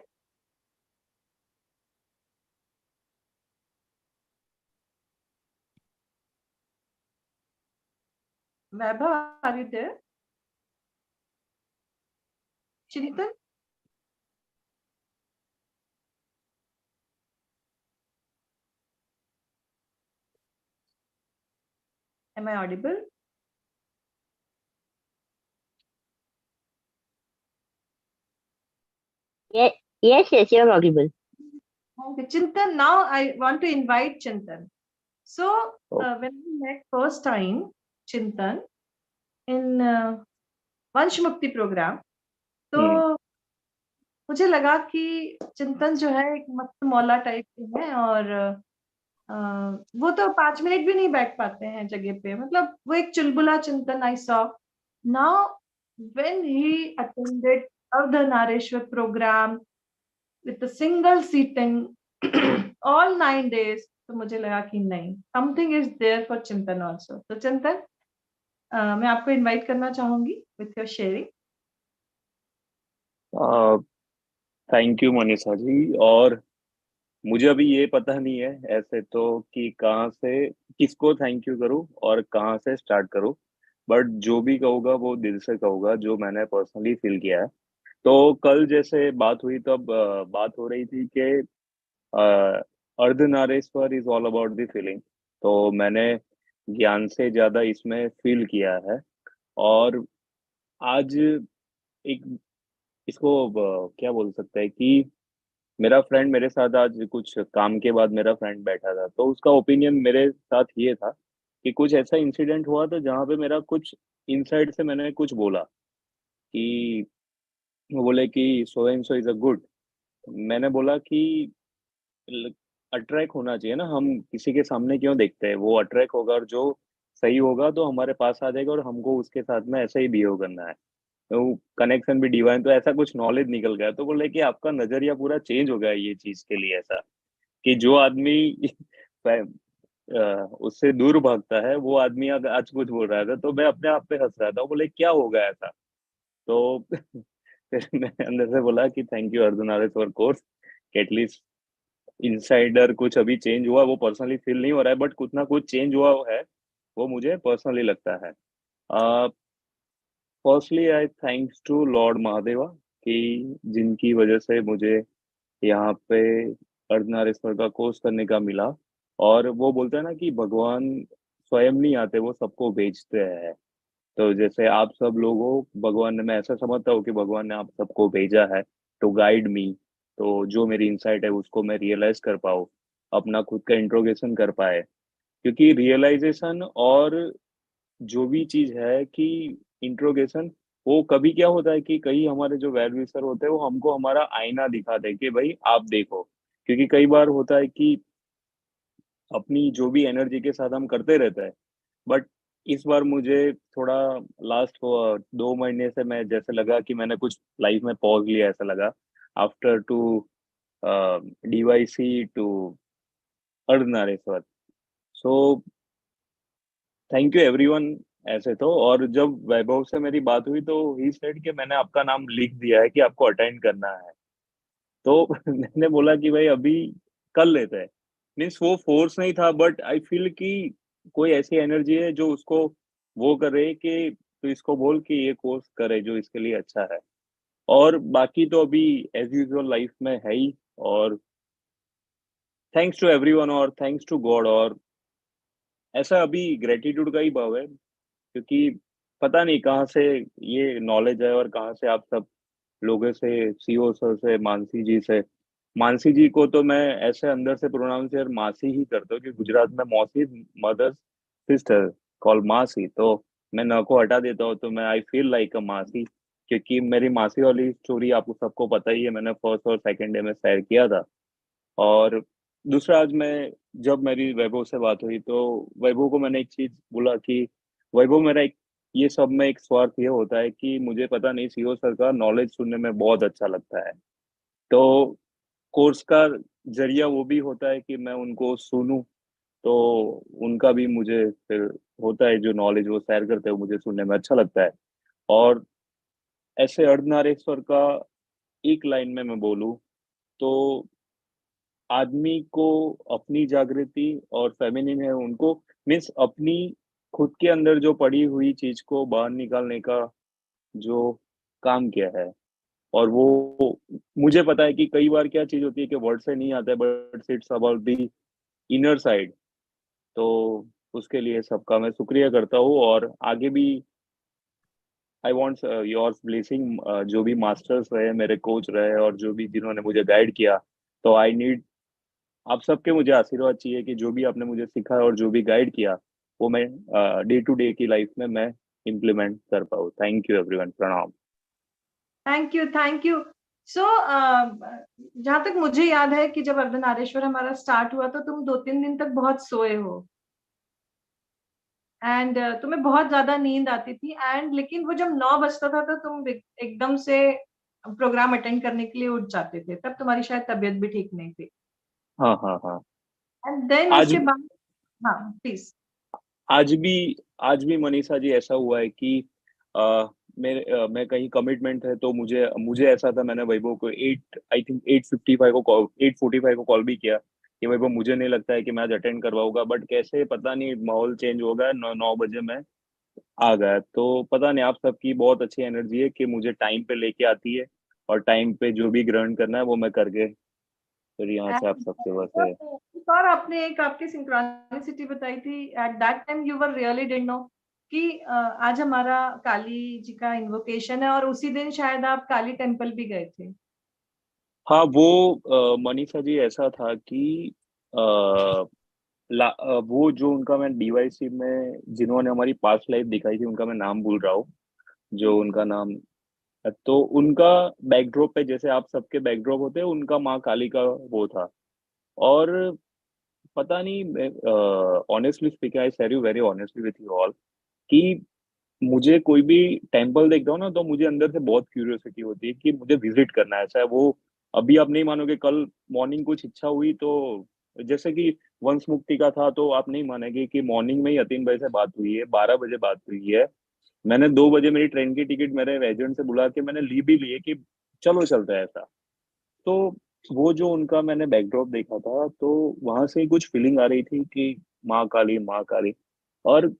Vaibhav, are you there? Chintan? Am I audible? Yes, you're audible. Okay, Chintan, now I want to invite Chintan. So when we met first time, Chintan, in Vanshmukti program, तो मुझे लगा कि चिंतन जो है एक मस्त मौला टाइप के हैं, और वो तो 5 मिनट भी नहीं बैठ पाते हैं जगह पे, मतलब वो एक चुलबुला Chintan I saw. Now when he attended Ardhanarishwar program with a single sitting all 9 days, तो मुझे लगा कि नहीं, something is there for Chintan also. तो चिंतन, मैं आपको इनवाइट करना चाहूंगी with your sharing. Thank you Manisha ji. और मुझे अभी ये पता नहीं है ऐसे तो कि कहाँ से किसको थैंक यू करूँ और कहाँ से स्टार्ट करूँ, बट जो भी कहूँगा वो दिल से कहूँगा, जो मैंने पर्सनली फील किया है. तो कल जैसे बात हुई तब बात हो रही थी कि Ardhanarishwar is all about the feeling. तो मैंने ज्ञान से ज्यादा इसमें फील किया है. और आज एक इसको क्या बोल सकते हैं कि मेरा फ्रेंड मेरे साथ आज कुछ काम के बाद मेरा फ्रेंड बैठा था, तो उसका ओपिनियन मेरे साथ ये था कि कुछ ऐसा इंसिडेंट हुआ था जहाँ पे मेरा कुछ इनसाइड से मैंने कुछ बोला कि वो बोले कि so and so is a good. मैंने बोला कि अट्रैक्ट होना चाहिए ना, हम किसी के सामने क्यों देखते हैं, वो अट्रैक्ट होगा और जो सही होगा तो हमारे पास आ जाएगा और हमको उसके साथ में ऐसा ही बिहेव करना है. तो कनेक्शन भी डिवाइन, तो ऐसा कुछ नॉलेज निकल गया. तो बोले कि आपका नजरिया पूरा चेंज हो गया ये चीज के लिए, ऐसा कि जो आदमी उससे दूर भागता है वो आदमी आज कुछ बोल रहा था, तो मैं अपने आप पे हंस रहा था. बोले क्या होगा ऐसा. तो फिर मैं अंदर से बोला कि thank you Ardhanarishwar course, at least insider कुछ अभी चेंज हुआ, वो पर्सनली फील नहीं हो रहा है, बट कुछ ना कुछ चेंज हुआ है, वो मुझे पर्सनली लगता है. Firstly I thanks to lord Mahadeva कि जिनकी वजह से मुझे यहाँ पे अर्धनारीश्वर का कोर्स करने का मिला. और वो बोलते हैं ना कि भगवान स्वयं नहीं आते, वो सबको भेजते हैं. तो जैसे आप सब लोग हो, भगवान ने, मैं ऐसा समझता हूँ कि भगवान ने आप सबको भेजा है टू गाइड मी. तो जो मेरी इनसाइट है उसको मैं रियलाइज कर पाऊँ, अपना खुद का इंट्रोगेशन कर पाए. क्योंकि रियलाइजेशन और जो भी चीज है कि इंट्रोगेशन, वो कभी क्या होता है कि कई हमारे जो वैल्यू सर होते हैं वो हमको हमारा आईना दिखाते हैं कि भाई आप देखो. क्योंकि कई बार होता है कि अपनी जो भी एनर्जी के साथ हम करते रहते हैं, बट इस बार मुझे थोड़ा लास्ट 2 महीने से मैं जैसे लगा कि मैंने कुछ लाइफ में पॉज लिया, ऐसा लगा after to DYC to Ardhanarishwar. So thank you everyone ऐसे तो. और जब वैभव से मेरी बात हुई तो ही सेड कि मैंने आपका नाम लिख दिया है कि आपको अटेंड करना है. तो मैंने बोला कि भाई अभी कर लेते हैं। मीन्स वो फोर्स नहीं था, बट आई फील कि कोई ऐसी एनर्जी है जो उसको वो करे कि तो इसको बोल कि ये कोर्स करे जो इसके लिए अच्छा है। और बाकी तो अभी एज यूजुअल लाइफ में है ही। और थैंक्स टू एवरीवन और थैंक्स टू गॉड। और ऐसा अभी ग्रेटिट्यूड का ही भाव है, क्योंकि पता नहीं कहाँ से ये नॉलेज है और कहाँ से आप सब लोगों से, सीओ सर से, मानसी जी से। मानसी जी को तो मैं ऐसे अंदर से प्रोनाउंसिएर मासी ही करता हूँ कि गुजरात में मौसी मदर सिस्टर कॉल मासी, तो मैं न को हटा देता हूँ तो मैं आई फील लाइक अ मासी। क्योंकि मेरी मासी वाली स्टोरी आपको सबको पता ही है, मैंने फर्स्ट और सेकंड डे में शेयर किया था। और दूसरा, आज मैं जब मेरी वैभव से बात हुई तो वैभव को मैंने एक चीज बोला कि वैभव, मेरा एक ये सब में एक स्वार्थ ये होता है कि मुझे पता नहीं सीओ सर का नॉलेज सुनने में बहुत अच्छा लगता है। तो कोर्स का जरिया वो भी होता है कि मैं उनको सुनूं, तो उनका भी मुझे फिर होता है जो नॉलेज वो शेयर करते हैं, वो मुझे सुनने में अच्छा लगता है। और ऐसे अर्धनारेश्वर का एक लाइन में मैं बोलूं तो आदमी को अपनी जागृति और फेमिनिन है उनको, मीन्स अपनी खुद के अंदर जो पड़ी हुई चीज को बाहर निकालने का जो काम किया है। और वो मुझे पता है कि कई बार क्या चीज होती है कि वर्ड से नहीं आता है, but it's about the inner side. तो उसके लिए सबका मैं शुक्रिया करता हूँ। और आगे भी आई वांट योर ब्लेसिंग, जो भी मास्टर्स रहे, मेरे कोच रहे और जो भी जिन्होंने मुझे गाइड किया, तो आई नीड आप सबके मुझे आशीर्वाद चाहिए कि जो भी आपने मुझे सिखाया और जो भी गाइड किया वो मैं डे टू डे की लाइफ में मैं इम्प्लीमेंट कर पाऊँ। थैंक यू एवरीवन, प्रणाम। Thank you, thank you. So जहां तक मुझे याद है कि जब अर्धनारेश्वर हमारा स्टार्ट हुआ तो तुम 2-3 दिन तक बहुत सोए हो एंड तुम्हें बहुत ज्यादा नींद आती थी एंड लेकिन वो जब 9 बजता था तो तुम एकदम से प्रोग्राम अटेंड करने के लिए उठ जाते थे। तब तुम्हारी शायद तबीयत भी ठीक नहीं थी हाँ हाँ हाँ। एंड देन आज उसके बाद हाँ प्लीज। आज भी आज भी मनीषा जी ऐसा हुआ है कि मैं कहीं कमिटमेंट है तो मुझे मुझे ऐसा था, मैंने वैभव को 8:45 को कॉल भी किया कि वैभव मुझे नहीं लगता है कि मैं आज अटेंड करवाऊंगा, बट कैसे पता नहीं माहौल चेंज हो गया, 9 बजे मैं आ गया। तो पता नहीं, आप सबकी बहुत अच्छी एनर्जी है कि मुझे टाइम पे लेके आती है और टाइम पे जो भी ग्रहण करना है वो मैं करके फिर यहाँ से आप सबसे वैसे। एक और आपने एक आपकी सिंक्रोनिसिटी बताई थी at that time you were really didn't know कि आज हमारा काली जी का इन्वोकेशन है और उसी दिन शायद आप काली टेम्पल भी गए थे। हाँ, वो मनीषा जी ऐसा था कि अ, वो जो उनका, मैं डीवाईसी में जिन्होंने हमारी पास्ट लाइफ दिखाई थी उनका मैं नाम भूल रहा हूँ, जो उनका नाम, तो उनका बैकड्रॉप पे जैसे आप सबके बैकड्रॉप होते हैं, उनका माँ काली का वो था। और पता नहीं, honestly speaking, I share you very honestly with you all, कि मुझे कोई भी टेम्पल देखता हूँ ना तो मुझे अंदर से बहुत क्यूरियोसिटी होती है कि मुझे विजिट करना है। ऐसा है वो, अभी आप नहीं मानोगे, कल मॉर्निंग कुछ इच्छा हुई तो जैसे कि वंश मुक्ति का था, तो आप नहीं मानेंगे कि मॉर्निंग में ही 3 बजे से बात हुई है, 12 बजे बात हुई है। मैंने 2 बजे मेरी ट्रेन की टिकट मेरे एजेंट से बुला के मैंने ली भी ली है कि चलो चलता है ऐसा। तो वो जो उनका मैंने बैकड्रॉप देखा था तो वहां से कुछ फीलिंग आ रही थी कि माँ काली, माँ काली। और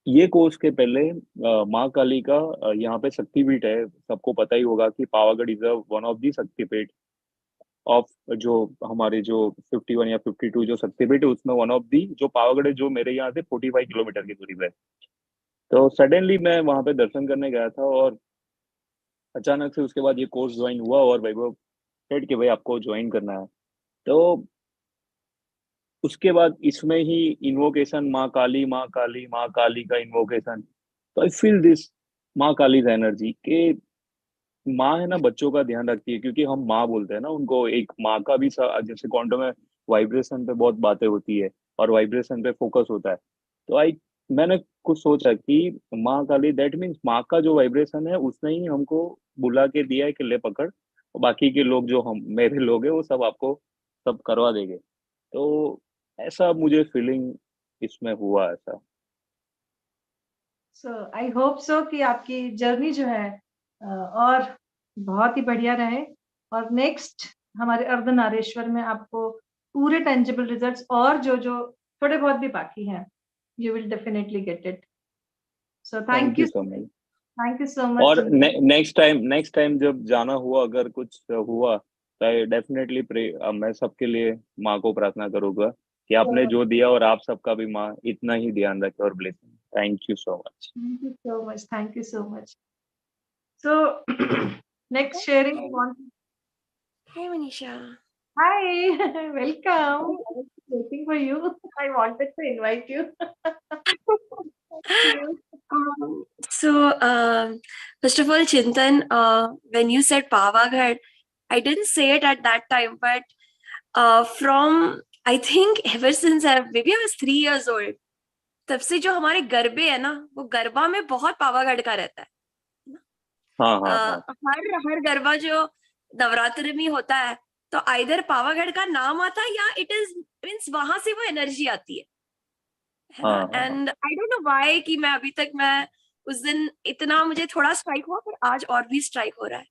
ये कोर्स के पहले माँ काली का यहाँ पे शक्तिपीठ है, सबको पता ही होगा कि Pavagadh is one of the शक्तिपीठ ऑफ, जो हमारे जो 51 या 52 जो शक्तिपीठ है उसमें वन ऑफ दी जो पावागढ़ है, जो मेरे यहाँ से 45 किलोमीटर की दूरी पे। तो सडनली मैं वहां पे दर्शन करने गया था और अचानक से उसके बाद ये कोर्स ज्वाइन हुआ और वैभव सेड कि भाई आपको ज्वाइन करना है। तो उसके बाद इसमें ही इन्वोकेशन, माँ काली, माँ काली, माँ काली का इन्वोकेशन। तो आई फील दिस माँ काली एनर्जी के माँ है ना, बच्चों का ध्यान रखती है, क्योंकि हम माँ बोलते हैं ना उनको, एक माँ का भी जैसे क्वांटम में वाइब्रेशन पे बहुत बातें होती है और वाइब्रेशन पे फोकस होता है। तो आई मैंने कुछ सोचा कि माँ काली दैट मीन्स माँ का जो वाइब्रेशन है उसने ही हमको बुला के दिया है कि ले पकड़, और बाकी के लोग जो हम मेरे लोग हैं वो सब आपको सब करवा देंगे। तो ऐसा मुझे फीलिंग इसमें हुआ ऐसा। सो आई होप सो कि आपकी जर्नी जो है और बहुत ही बढ़िया रहे और नेक्स्ट हमारे अर्धनारीश्वर में आपको पूरे टेंजिबल रिजल्ट्स और जो थोड़े बहुत भी बाकी हैं, you will definitely get it. So thank you so much. Thank you so much. और नेक्स्ट टाइम जब जाना हुआ, अगर कुछ हुआ, तो डेफिनेटली प्रे, मैं सबके लिए माँ को प्रार्थना करूंगा कि आपने जो दिया और आप सबका भी माँ इतना ही ध्यान रखे और blessing. Thank you so much. Thank you so much. Thank you so much. So next sharing. Hi, Manisha. Hi, welcome. I was waiting for you. I wanted to invite you. First of all, Chintan, when you said Pavagadh, I didn't say it at that time, but from, I think ever since maybe I was 3 years old, तब से जो हमारे गरबे है ना, वो गरबा में बहुत पावागढ़ का रहता है. हर गरबा जो नवरात्रि में होता है, तो आइदर पावागढ़ का नाम आता है या इट इज मींस वहां से वो एनर्जी आती है ना. And I don't know why कि मैं अभी तक, मैं उस दिन इतना मुझे थोड़ा स्ट्राइक हुआ, पर आज और भी स्ट्राइक हो रहा है.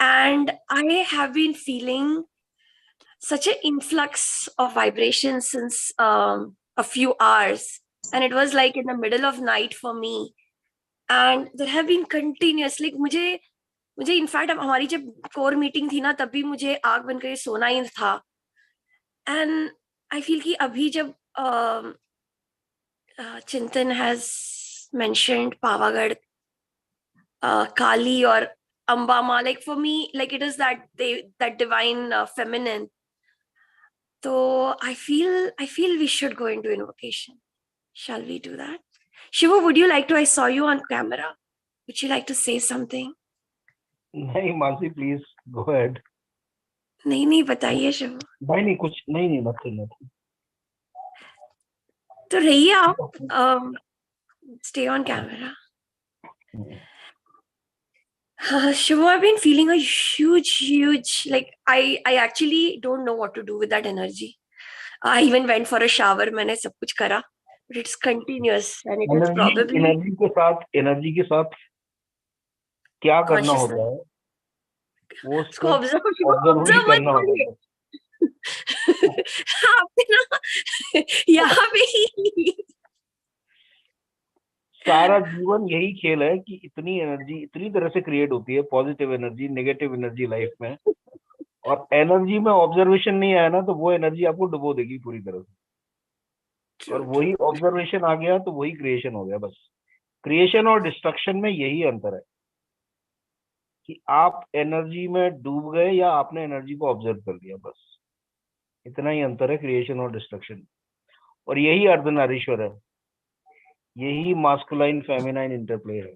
And I have been feeling such an influx of vibrations since a few hours, and it was like in the middle of night for me, and there have been continuously, मुझे in fact हमारी जब core meeting थी ना, तब भी मुझे आग बन कर सोना ही था. एंड आई फील कि अभी जब चिंतन हैज मेंशन्ड पावागढ़, काली और अम्बा माँ, like for me, like it is that divine feminine. So I feel we should go into invocation. Shall we do that? Shivo, would you like to? I saw you on camera. Would you like to say something? नहीं Mansi, please go ahead. नहीं बताइए शिवो. नहीं कुछ नहीं nothing. तो रहिए आप, stay on camera. Shivo, I've been feeling a huge, like I actually don't know what to do with that energy. I even went for a shower. मैंने सब कुछ करा, but it's continuous and it is probably energy के साथ क्या करना होता है वो उसको ऑब्जर्व मत करिए. आपने ना यहाँ पे ही सारा जीवन यही खेल है कि इतनी एनर्जी इतनी तरह से क्रिएट होती है, positive energy, negative energy life में, और एनर्जी में ऑब्जर्वेशन नहीं आया ना, तो वो एनर्जी आपको डुबो देगी पूरी तरह से. और वही ऑब्जर्वेशन आ गया तो वही क्रिएशन हो गया. बस क्रिएशन और डिस्ट्रक्शन में यही अंतर है कि आप एनर्जी में डूब गए या आपने एनर्जी को ऑब्जर्व कर लिया. बस इतना ही अंतर है क्रिएशन और डिस्ट्रक्शन. और यही अर्धनारीश्वर है, यही मास्कुलाइन फेमिनाइन इंटरप्ले है,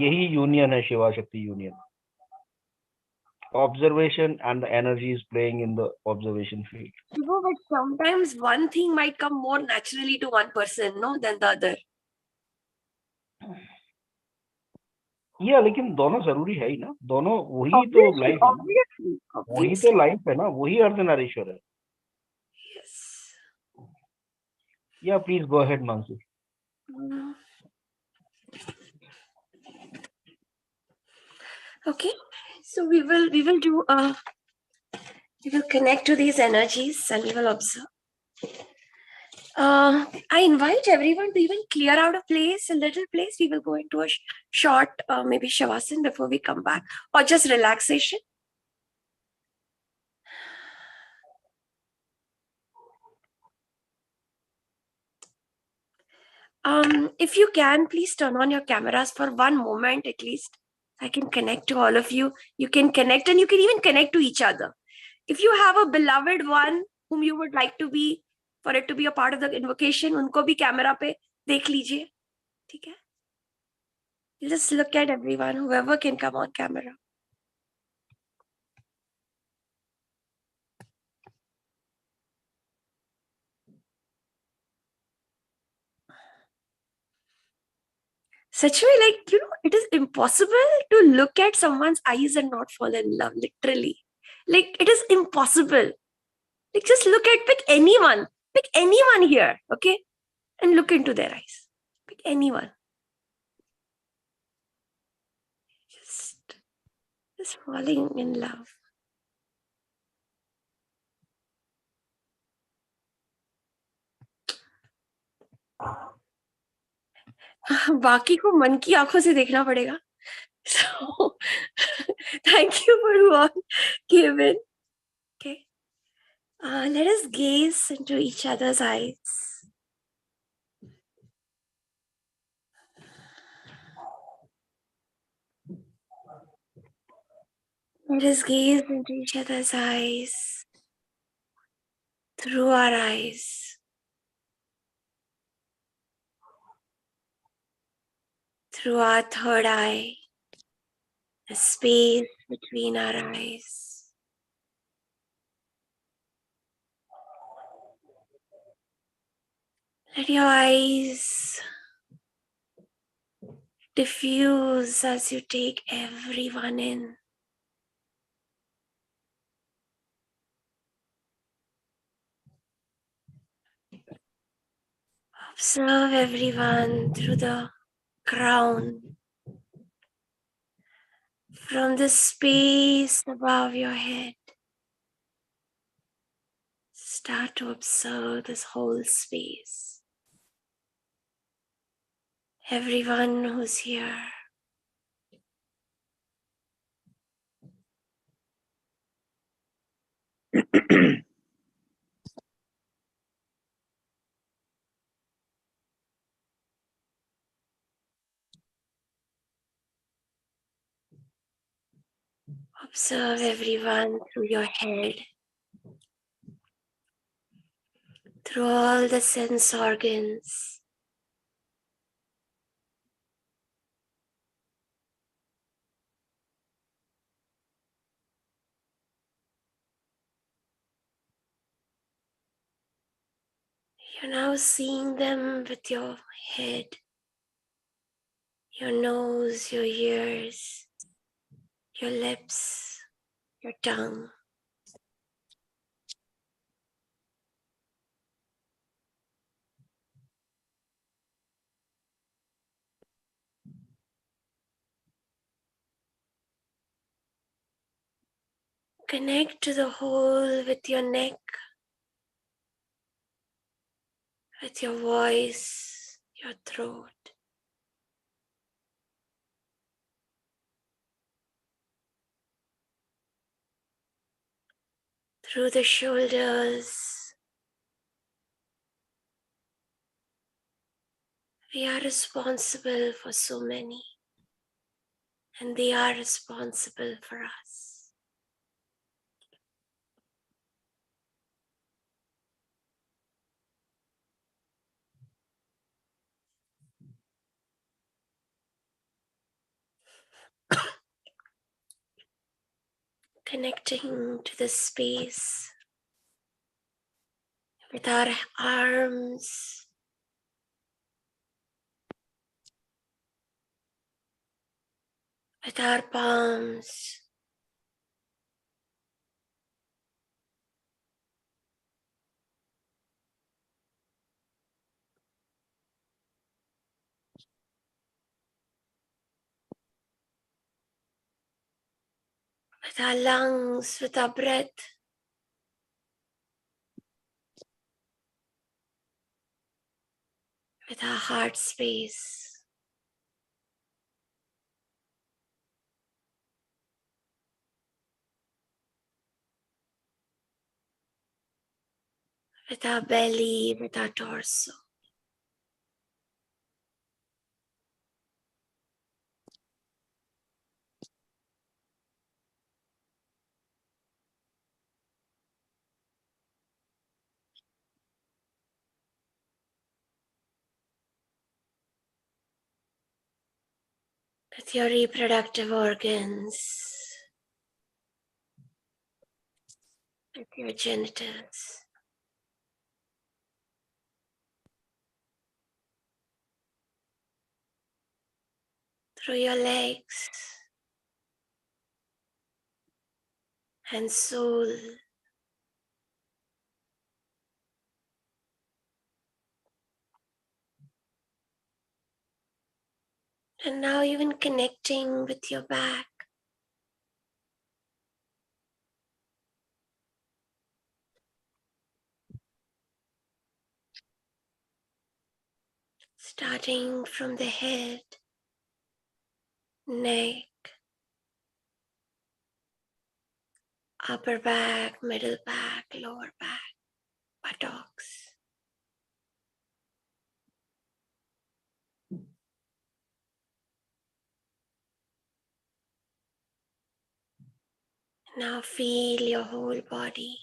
यही यूनियन है, शिवा शक्ति union. Observation and the energy is playing in the observation field. But sometimes one thing might come more naturally to one person, no, than the other. लेकिन दोनों जरूरी है ही ना. दोनों वही तो लाइफ है, वही तो लाइफ है ना, वही अर्धनारीश्वर है. Please go ahead Mansi. Okay, so we will connect to these energies and we will observe. I invite everyone to even clear out a little place. We will go into a short, maybe shavasana before we come back, or just relaxation. If you can, please turn on your cameras for one moment at least. I can connect to all of you. You can connect, and you can even connect to each other. If you have a beloved one whom you would like to be, for it to be a part of the invocation, उनको भी camera पे देख लीजिए, ठीक है? Just look at everyone, whoever can come on camera. Such way, like, it is impossible to look at someone's eyes and not fall in love, literally. Like, it is impossible. Like, just pick anyone here, okay? And look into their eyes. Pick anyone. Just falling in love. बाकी को मन की आंखों से देखना पड़ेगा. So, thank you for who all came in. Okay. Let us gaze into each other's eyes. Let us gaze into each other's eyes through our eyes, through our third eye, the space between our eyes. Let your eyes diffuse as you take everyone in. Observe everyone through the crown, from the space above your head. Start to observe this whole space. Everyone who's here. Observe everyone through your head, through all the sense organs. You're now seeing them with your head, your nose, your ears, your lips, your tongue. Connect to the whole with your neck, with your voice, your throat. Through the shoulders. We are responsible for so many, and they are responsible for us. Connecting to the space with our arms, with our palms, with our lungs, with our breath, with our heart space. With our belly, with our torso. With your reproductive organs, with your genitals. Through your legs and soul. And now even connecting with your back, starting from the head, neck, upper back, middle back, lower back, buttocks. Now feel your whole body.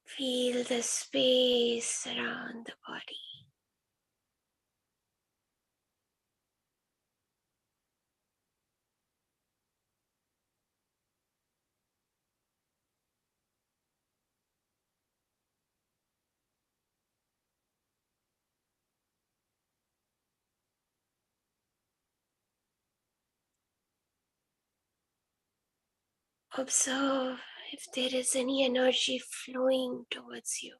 Feel the space around the body. Observe if there is any energy flowing towards you.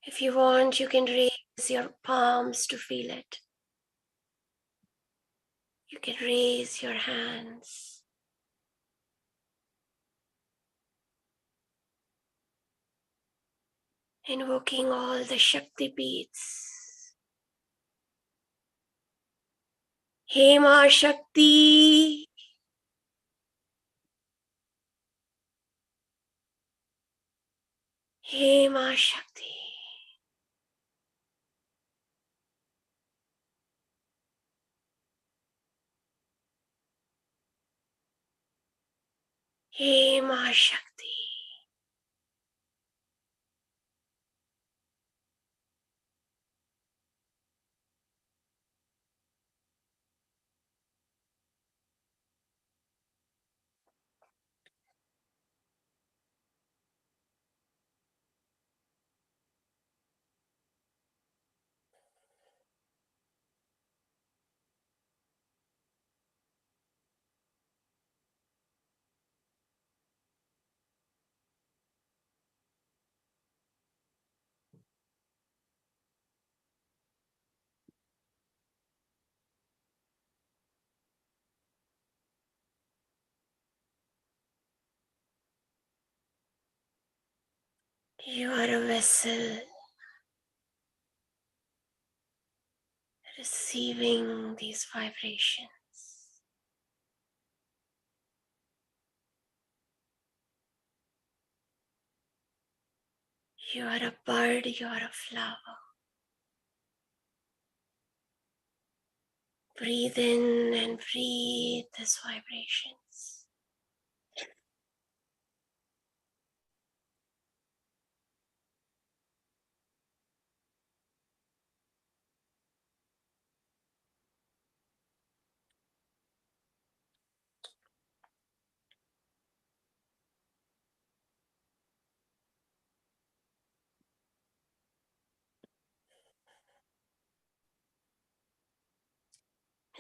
If you want, you can raise your palms to feel it. You can raise your hands. Invoking all the Shakti beats. Hey Ma Shakti. Hey Ma Shakti. Hey Ma Shakti. You are a vessel receiving these vibrations. You are a bird, you are a flower. Breathe in and breathe these vibrations.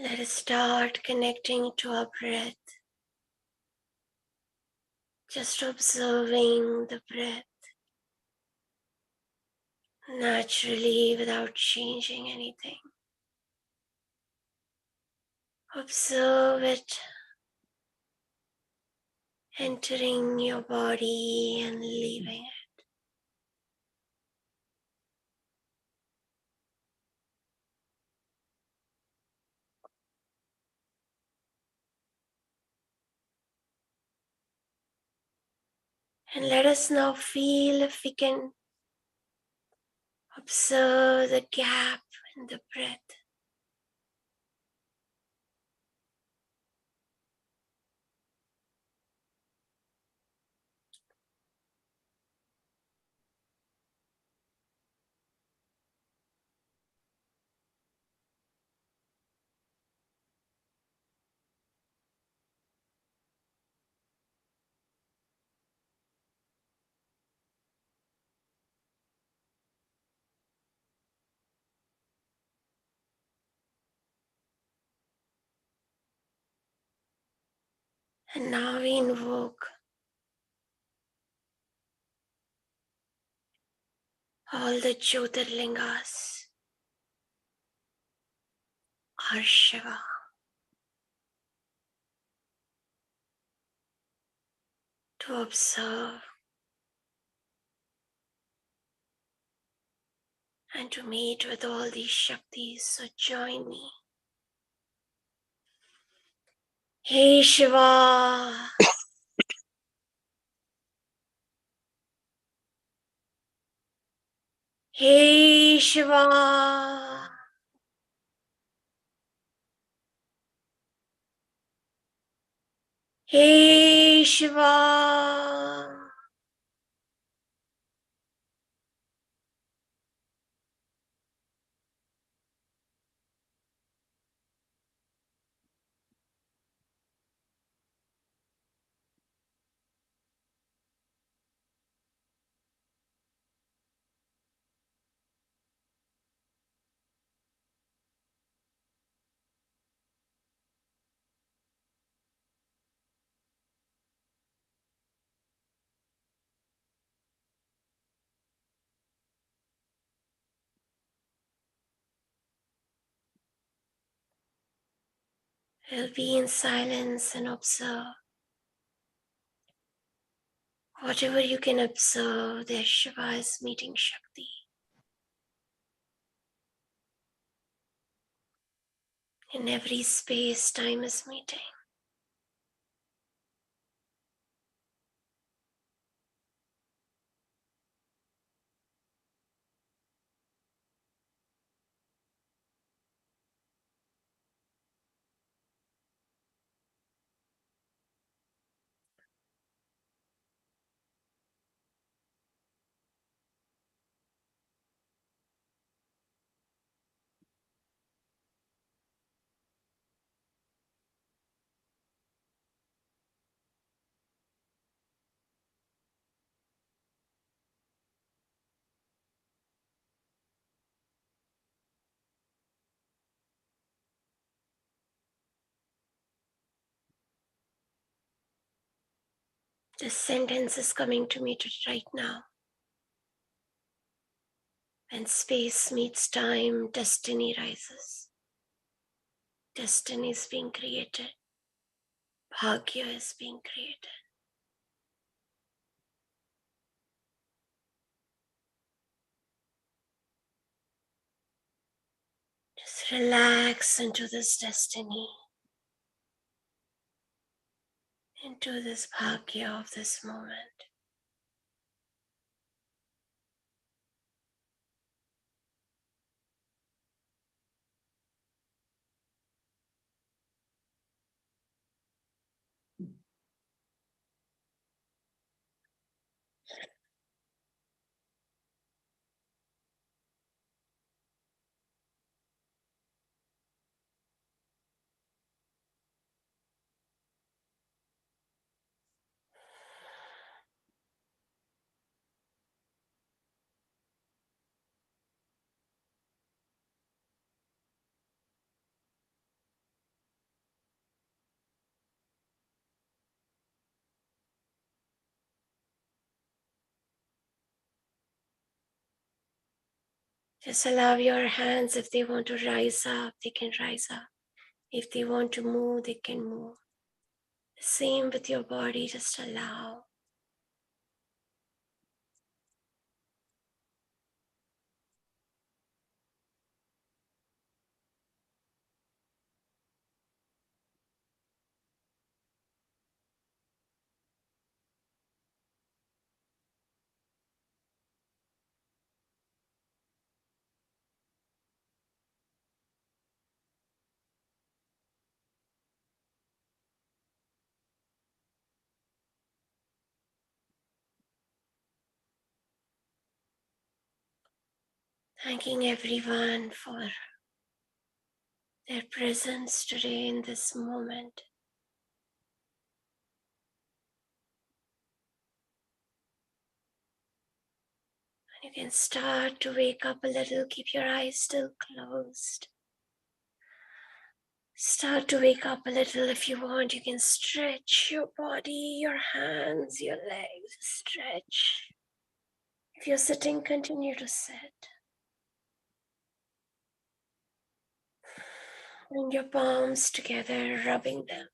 Let us start connecting to our breath. Just observing the breath naturally without changing anything. Observe it entering your body and leaving it. And let us now feel if we can observe the gap in the breath. And now we invoke all the Jyotirlingas, our Shiva. to observe and to meet with all these Shaktis. So join me. Hey Shiva. Hey Shiva. Hey Shiva. We'll be in silence and observe. Whatever you can observe, there Shiva is meeting Shakti. In every space, time is meeting. This sentence is coming to me right now. When space meets time, destiny rises. Destiny is being created. Bhagya is being created. Just relax into this destiny, into this bhagya of this moment. Just allow your hands, if they want to rise up, they can rise up. If they want to move, they can move. The same with your body, just allow. Thanking everyone for their presence today in this moment. And you can start to wake up a little, keep your eyes still closed. Start to wake up a little. If you want, you can stretch your body, your hands, your legs, stretch. If you're sitting, continue to sit. Bring your palms together, rubbing them.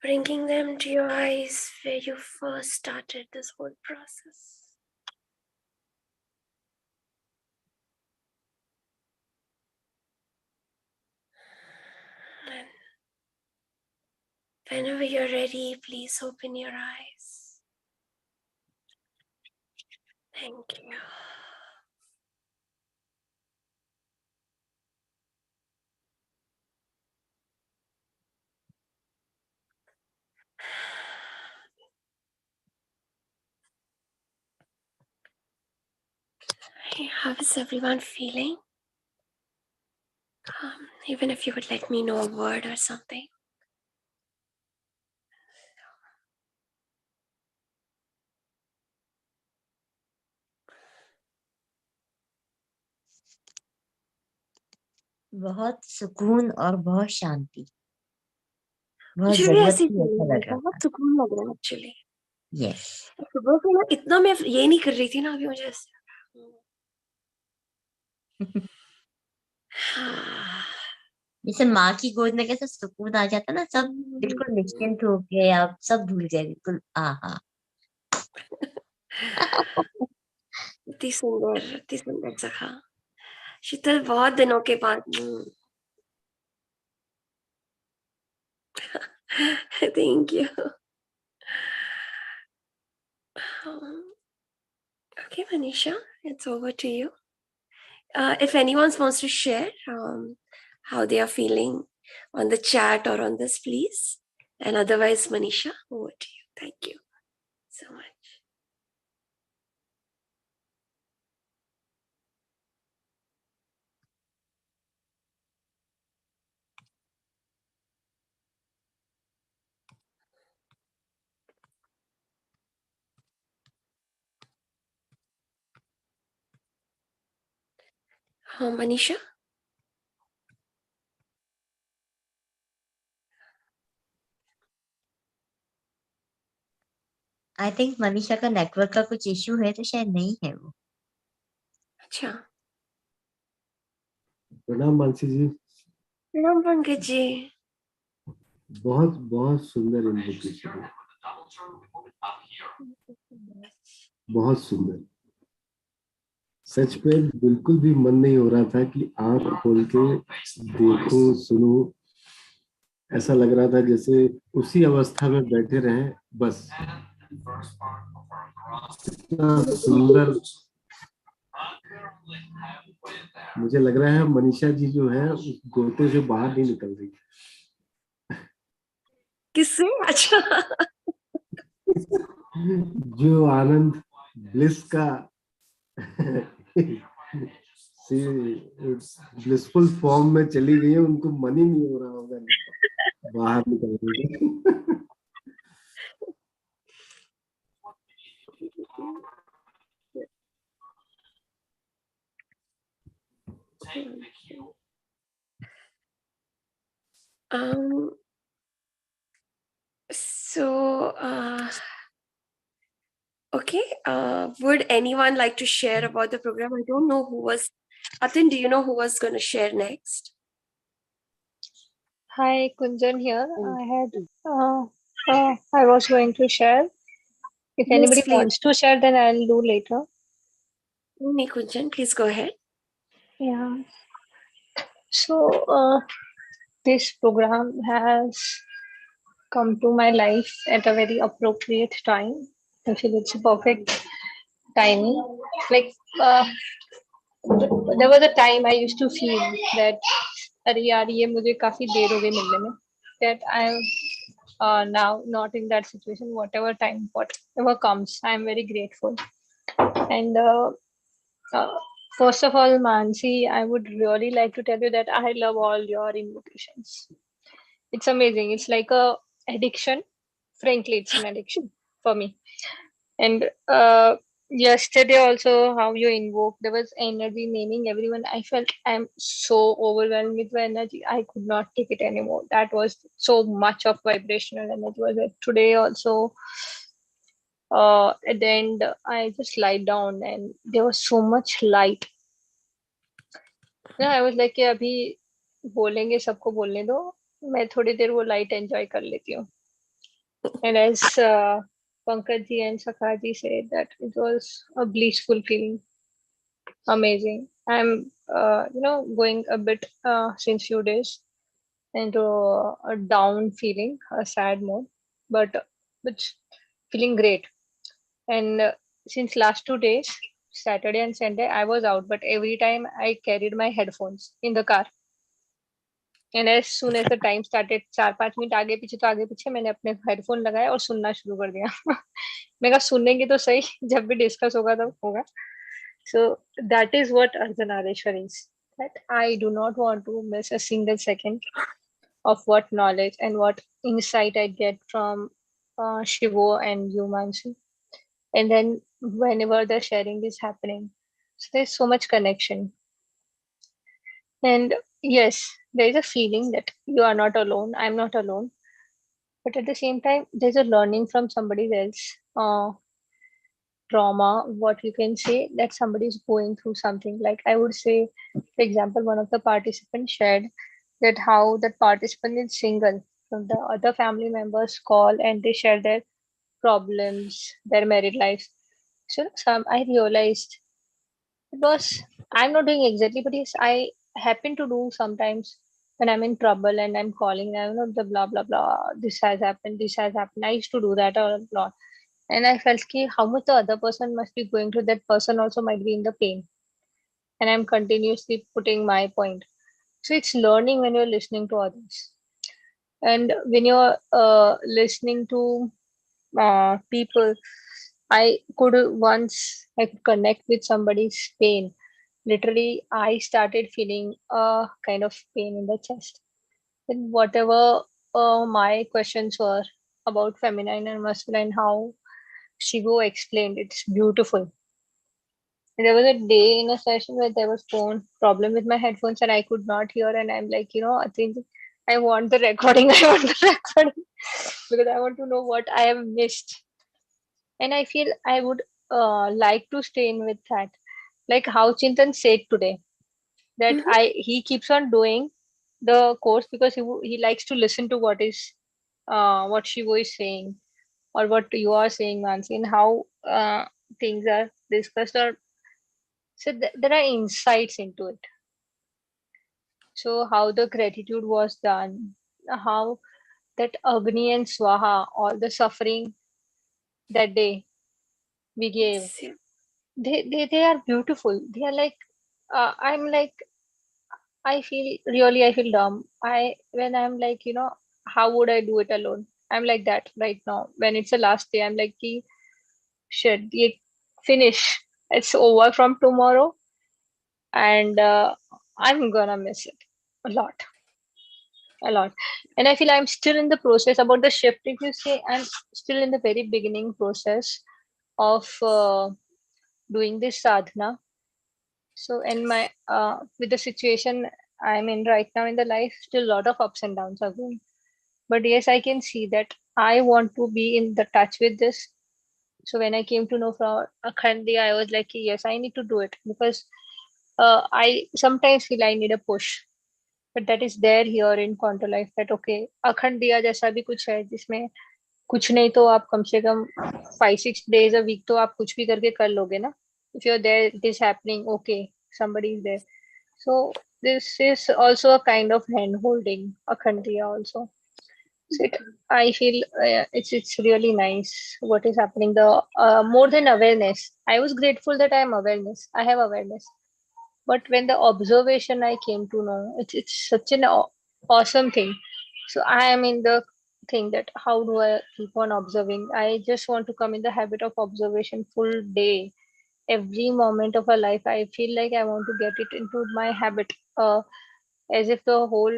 Bringing them to your eyes where you first started this whole process. And whenever you're ready, please open your eyes. Thank you. Hey, how is everyone feeling? Even if you would let me know a word or something. बहुत सुकून और बहुत शांति, बहुत मुझे भी जरूरत ऐसी भी ऐसा लग रहा बहुत था। सुकून लग रहा है एक्चुअली। यस, सुबह से ना इतना मैं ये नहीं कर रही थी ना, अभी मुझे ऐसे हाँ। जैसे माँ की गोद में कैसे सुकून आ जाता ना, सब बिल्कुल निश्चिंत हो गए, आप सब भूल गए बिल्कुल। आहा। इतनी सुंदर जगह। शीतल, बहुत दिनों के बाद। Thank you. Okay, Manisha, it's over to you. If anyone wants to share how they are feeling on the chat or on this, please. And otherwise, Manisha, over to you. Thank you so much. Manisha? I think Manisha का network का कुछ issue है, तो शायद नहीं है वो। अच्छा। प्रणाम मानसी जी। प्रणाम पंकज जी। बहुत बहुत सुंदर इन्विटेशन है, बहुत सुंदर। सच में बिल्कुल भी मन नहीं हो रहा था कि आंख खोल के देखूं सुनूं। ऐसा लग रहा था जैसे उसी अवस्था में बैठे रहें बस। इतना सुंदर। मुझे लग रहा है मनीषा जी जो है उस गोते से बाहर नहीं निकल रही। किससे? अच्छा। जो आनंद ब्लिस का ब्लिसफुल फॉर्म में चली गई है, उनको मन ही नहीं हो रहा होगा बाहर निकलने का। So, okay. Would anyone like to share about the program? I don't know who was. Atin, do you know who was going to share next? Hi, Kunjan here. I was going to share. If Yes, anybody please. wants to share, then I'll do later. Me, Kunjan, please go ahead. Yeah. So, this program has come to my life at a very appropriate time. I feel it's a perfect timing. Like, there was a time I used to feel that, अरे यार ये मुझे काफी देर हो गई मिलने में. That I'm now not in that situation. Whatever comes, I'm very grateful. And first of all, Mansi, I would really like to tell you that I love all your invitations. It's amazing. It's like a addiction. Frankly, it's an addiction for me. And yesterday also, how you invoke, there was energy naming everyone. I felt I'm so overwhelmed with the energy. I could not take it anymore. That was so much of vibrational energy was it. Today also, at the end, I just lied down and there was so much light. I was like कि अभी बोलेंगे सबको बोलने दो, मैं थोड़ी देर वो light enjoy कर लेती हूँ. And as Pankaj and Sakhaji said, that it was a blissful feeling. Amazing. I'm, going a bit since few days into a down feeling, a sad mode, but feeling great. And since last 2 days, Saturday and Sunday, I was out, but every time I carried my headphones in the car. And as soon as the time started, 4-5 minute आगे पीछे मैंने अपने headphone लगाया और सुनना शुरू कर दिया. मैं कहा सुनेंगे तो सही, जब भी डिस्कस होगा तब होगा. So that is what Ardhanarishwar is. That I do not want to miss a single second of what knowledge and what insight I get from Shivo and you, Mansi. And then whenever the sharing is happening, so there's so much connection. And yes, there is a feeling that you are not alone. I'm not alone. But at the same time, there's a learning from somebody else. Trauma, what you can say that somebody is going through something. Like I would say, for example, one of the participants shared that how that participant is single. So the other family members call and they share their problems, their married lives. So some I realized it was I'm not doing exactly, but yes, I happen to do sometimes when I'm in trouble and I'm calling, I know the blah blah blah. This has happened. This has happened. I used to do that a lot, and I felt ki how much the other person must be going through. That person also might be in the pain, and I'm continuously putting my point. So it's learning when you're listening to others, and when you're listening to people. I could once I could connect with somebody's pain. Literally, I started feeling a kind of pain in the chest. And whatever my questions were about feminine and masculine, how Shivo explained, it's beautiful. And there was a day in a session where there was phone problem with my headphones and I could not hear. And I'm like, I think I want the recording. I want the recording because I want to know what I have missed. And I feel I would like to stay in with that, like how Chintan said today that Mhm. he keeps on doing the course because he likes to listen to what Shivo is saying or what you are saying, Mansi, and how things are discussed, or so there are insights into it. So how the gratitude was done, how that Agni and Swaha, all the suffering that day we gave, Yes, yeah. they are beautiful. They are like I'm like I feel dumb. When I'm like, how would I do it alone? I'm like that right now. When it's the last day, I'm like, "Ki, shit, ye finish. It's over from tomorrow, and I'm gonna miss it a lot, a lot." And I feel I'm still in the process about the shift. If you say, I'm still in the very beginning process of doing this sadhana. So, in my with the situation I'm in right now in the life, still a lot of ups and downs are going. But yes, I can see that I want to be in the touch with this. So when I came to know from Akhandi, I was like, yes, I need to do it because I sometimes feel I need a push. But that is there here in Quanto Life that okay, अखंड दिया जैसा भी कुछ है जिसमें कुछ नहीं तो आप कम से कम 5-6 days a week तो आप कुछ भी करके कर लोगे ना. If you're there, it is happening. Okay, somebody is there. So this is also a kind of hand holding Akhandiya also. So I feel it's really nice what is happening. The more than awareness, I was grateful that I have awareness. But when the observation I came to know, it's such an awesome thing. So I am in the thing that how do I keep on observing? I just want to come in the habit of observation full day, every moment of a life. I feel like I want to get it into my habit, as if the whole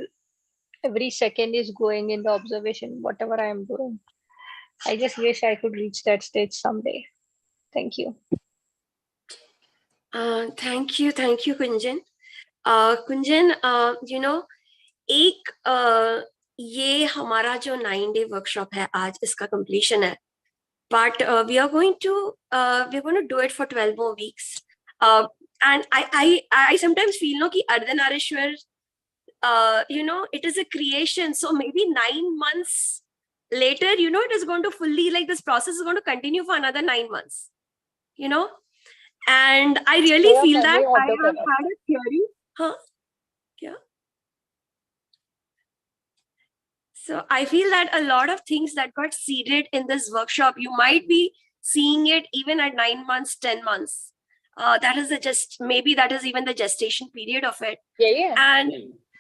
every second is going in the observation, whatever I am doing. I just wish I could reach that stage someday. Thank you. Thank you, Kunjan. Kunjan, एक ये हमारा जो 9-day workshop है आज इसका completion है, but we are going to do it for 12 more weeks. And I sometimes feel no कि Ardhanarishwar, it is a creation, so maybe 9 months later, it is going to fully, like, this process is going to continue for another 9 months, and I really feel that I have had a theory. Yeah. So I feel that a lot of things that got seeded in this workshop, you might be seeing it even at 9 months, 10 months. That is maybe that is even the gestation period of it. Yeah. And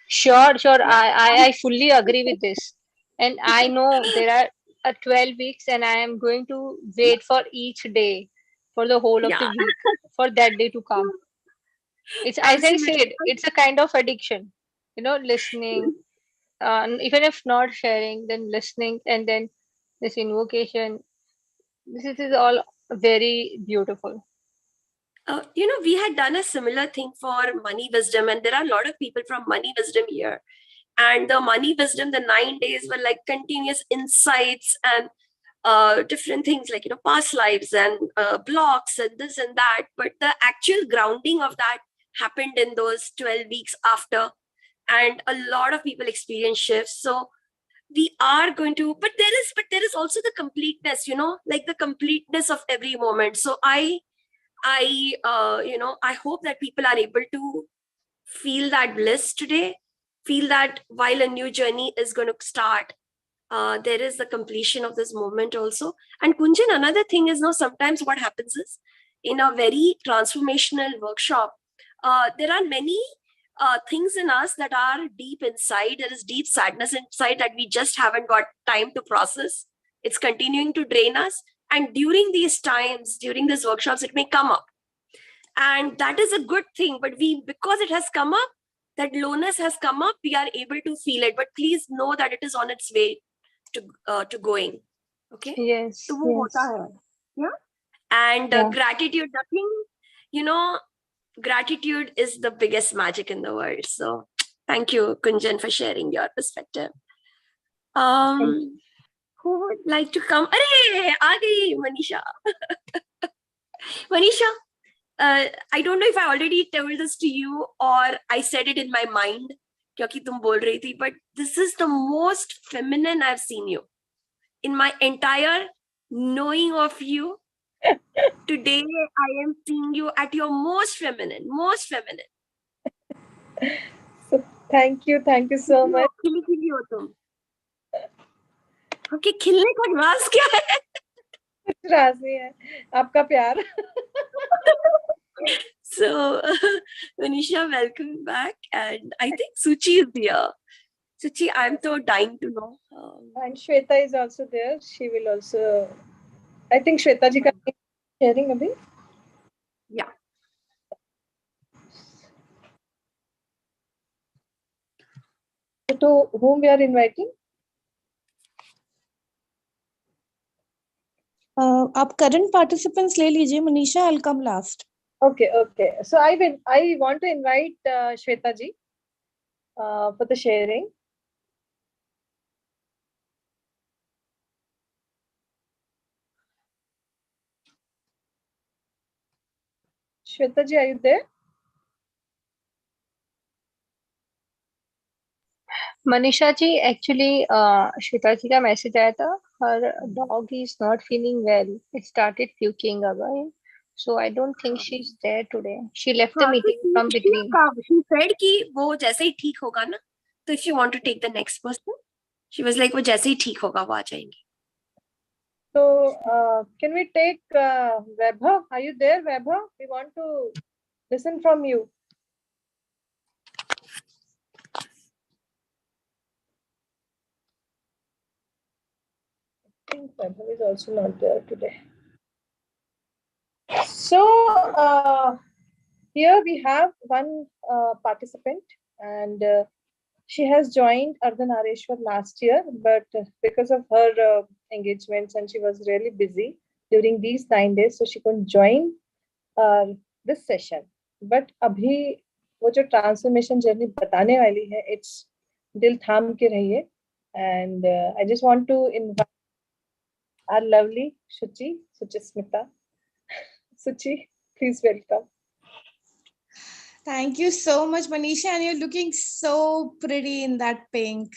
sure. I fully agree with this. And I know there are 12 weeks, and I am going to wait for each day for the whole of the week for that day to come. It's, as I said, it's a kind of addiction, listening, even if not sharing, then listening, and then this invocation. This is all very beautiful. We had done a similar thing for money wisdom, and there are a lot of people from money wisdom here. And the money wisdom, the 9 days were like continuous insights and different things like, past lives and blocks and this and that. But the actual grounding of that happened in those 12 weeks after. And a lot of people experience shifts. So we are going to, but there is also the completeness, like the completeness of every moment. So I hope that people are able to feel that bliss today, feel that while a new journey is going to start, there is the completion of this moment also. And Kunjan, another thing is, sometimes what happens is, in a very transformational workshop, there are many things in us that are deep inside. There is deep sadness inside that we just haven't got time to process. It's continuing to drain us. And during these times, during these workshops, it may come up. And that is a good thing. But because it has come up, that lowness has come up, we are able to feel it. But please know that it is on its way to going. Okay? Yes. Yeah. And gratitude, nothing, gratitude is the biggest magic in the world. So thank you, Kunjan, for sharing your perspective. Who would like to come? Arey, aa gayi, Manisha. Manisha, I don't know if I already told this to you or I said it in my mind, kyunki tum bol rahi thi, but this is the most feminine I've seen you. In my entire knowing of you, today I am seeing you at your most feminine. So thank you so much. खिली हो तुम. Okay, खिलने का राज क्या है? कुछ राज नहीं है, आपका प्यार. So, Manisha, welcome back, and I think Suchi is here. Suchi, I'm so dying to know. And Shweta is also there. She will also. I think Shweta ji ka sharing abhi. Yeah. To whom we are inviting? आप current participants ले लीजिए, Manisha. I'll come last. Okay. So I want to invite Shweta ji for the sharing. Shweta ji, are you there? Manisha ji, actually, Shweta ji ka message आया था. Her dog is not feeling well. It started puking away. So I don't think she's there today. She left the meeting from between. She said कि वो जैसे ही ठीक होगा ना, तो if you want to take the next person, she was like वो जैसे ही ठीक होगा वो आ जाएंगी. So can we take Vaibhav? Are you there, Vaibhav? We want to listen from you. I think Vaibhav is also not there today. So here we have one participant, and she has joined Ardhanarishwar last year, but because of her engagements, and she was really busy during these 9 days, so she couldn't join this session. But abhi वो जो transformation journey बताने वाली है, it's दिल थाम के रहिए. And I just want to invite our lovely Suchismita. Suchi, please welcome. Thank you so much, Manisha, and you're looking so pretty in that pink.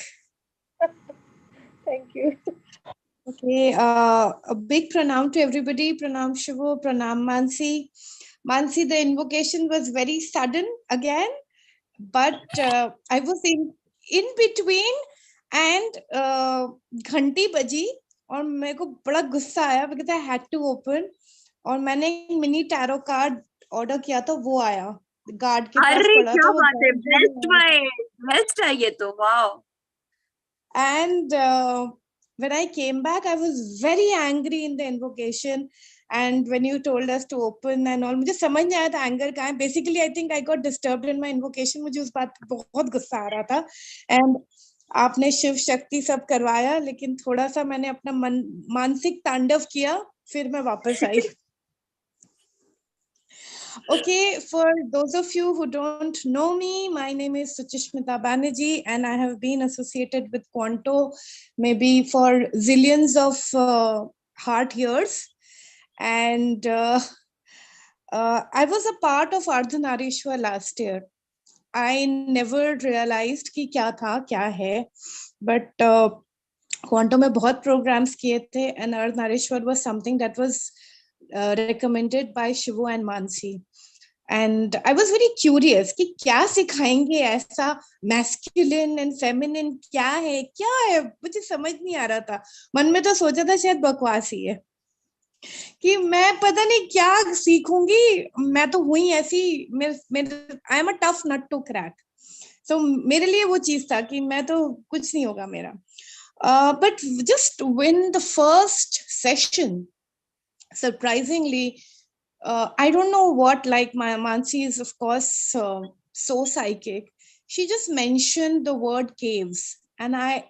Thank you. Okay, a big pranam to everybody. Pranam Shivo, pranam Mansi. Mansi, the invocation was very sudden again, but I was in between and घंटी बजी और मेरे को बड़ा गुस्सा आया because I had to open और मैंने एक मिनी टैरो कार्ड ऑर्डर किया था वो आया गार्ड के पास अरे पड़ा क्या था वो बात है, बेस्ट है ये तो, wow. And when I came back, I was very angry in the invocation. And when you told us to open and all, मुझे समझ नहीं आया था anger का है. Basically, I think I got disturbed in my invocation. मुझे उस बात पे बहुत गुस्सा आ रहा था. And आपने शिव शक्ति सब करवाया, लेकिन थोड़ा सा मैंने अपना मानसिक तांडव किया, फिर मैं वापस आई. Okay, for those of you who don't know me, my name is Suchishmita Banerjee, and I have been associated with Quanto maybe for zillions of heart years. And I was a part of Ardhanarishwar last year. I never realized कि क्या था, क्या है, but Quanto में बहुत programs किए थे, and Ardhanarishwar was something that was recommended by Shivo and Mansi. And I was very curious कि क्या सिखाएंगे ऐसा masculine and feminine क्या है मुझे समझ नहीं आ रहा था. मन में तो सोचा था शायद बकवास ही है कि मैं पता नहीं क्या सीखूंगी. मैं तो हुई ऐसी, I am a tough nut to crack. So मेरे लिए वो चीज था कि मैं तो कुछ नहीं होगा मेरा. But just when the first session, surprisingly, I don't know what, like my Mansi is of course so psychic. She just mentioned the word caves and I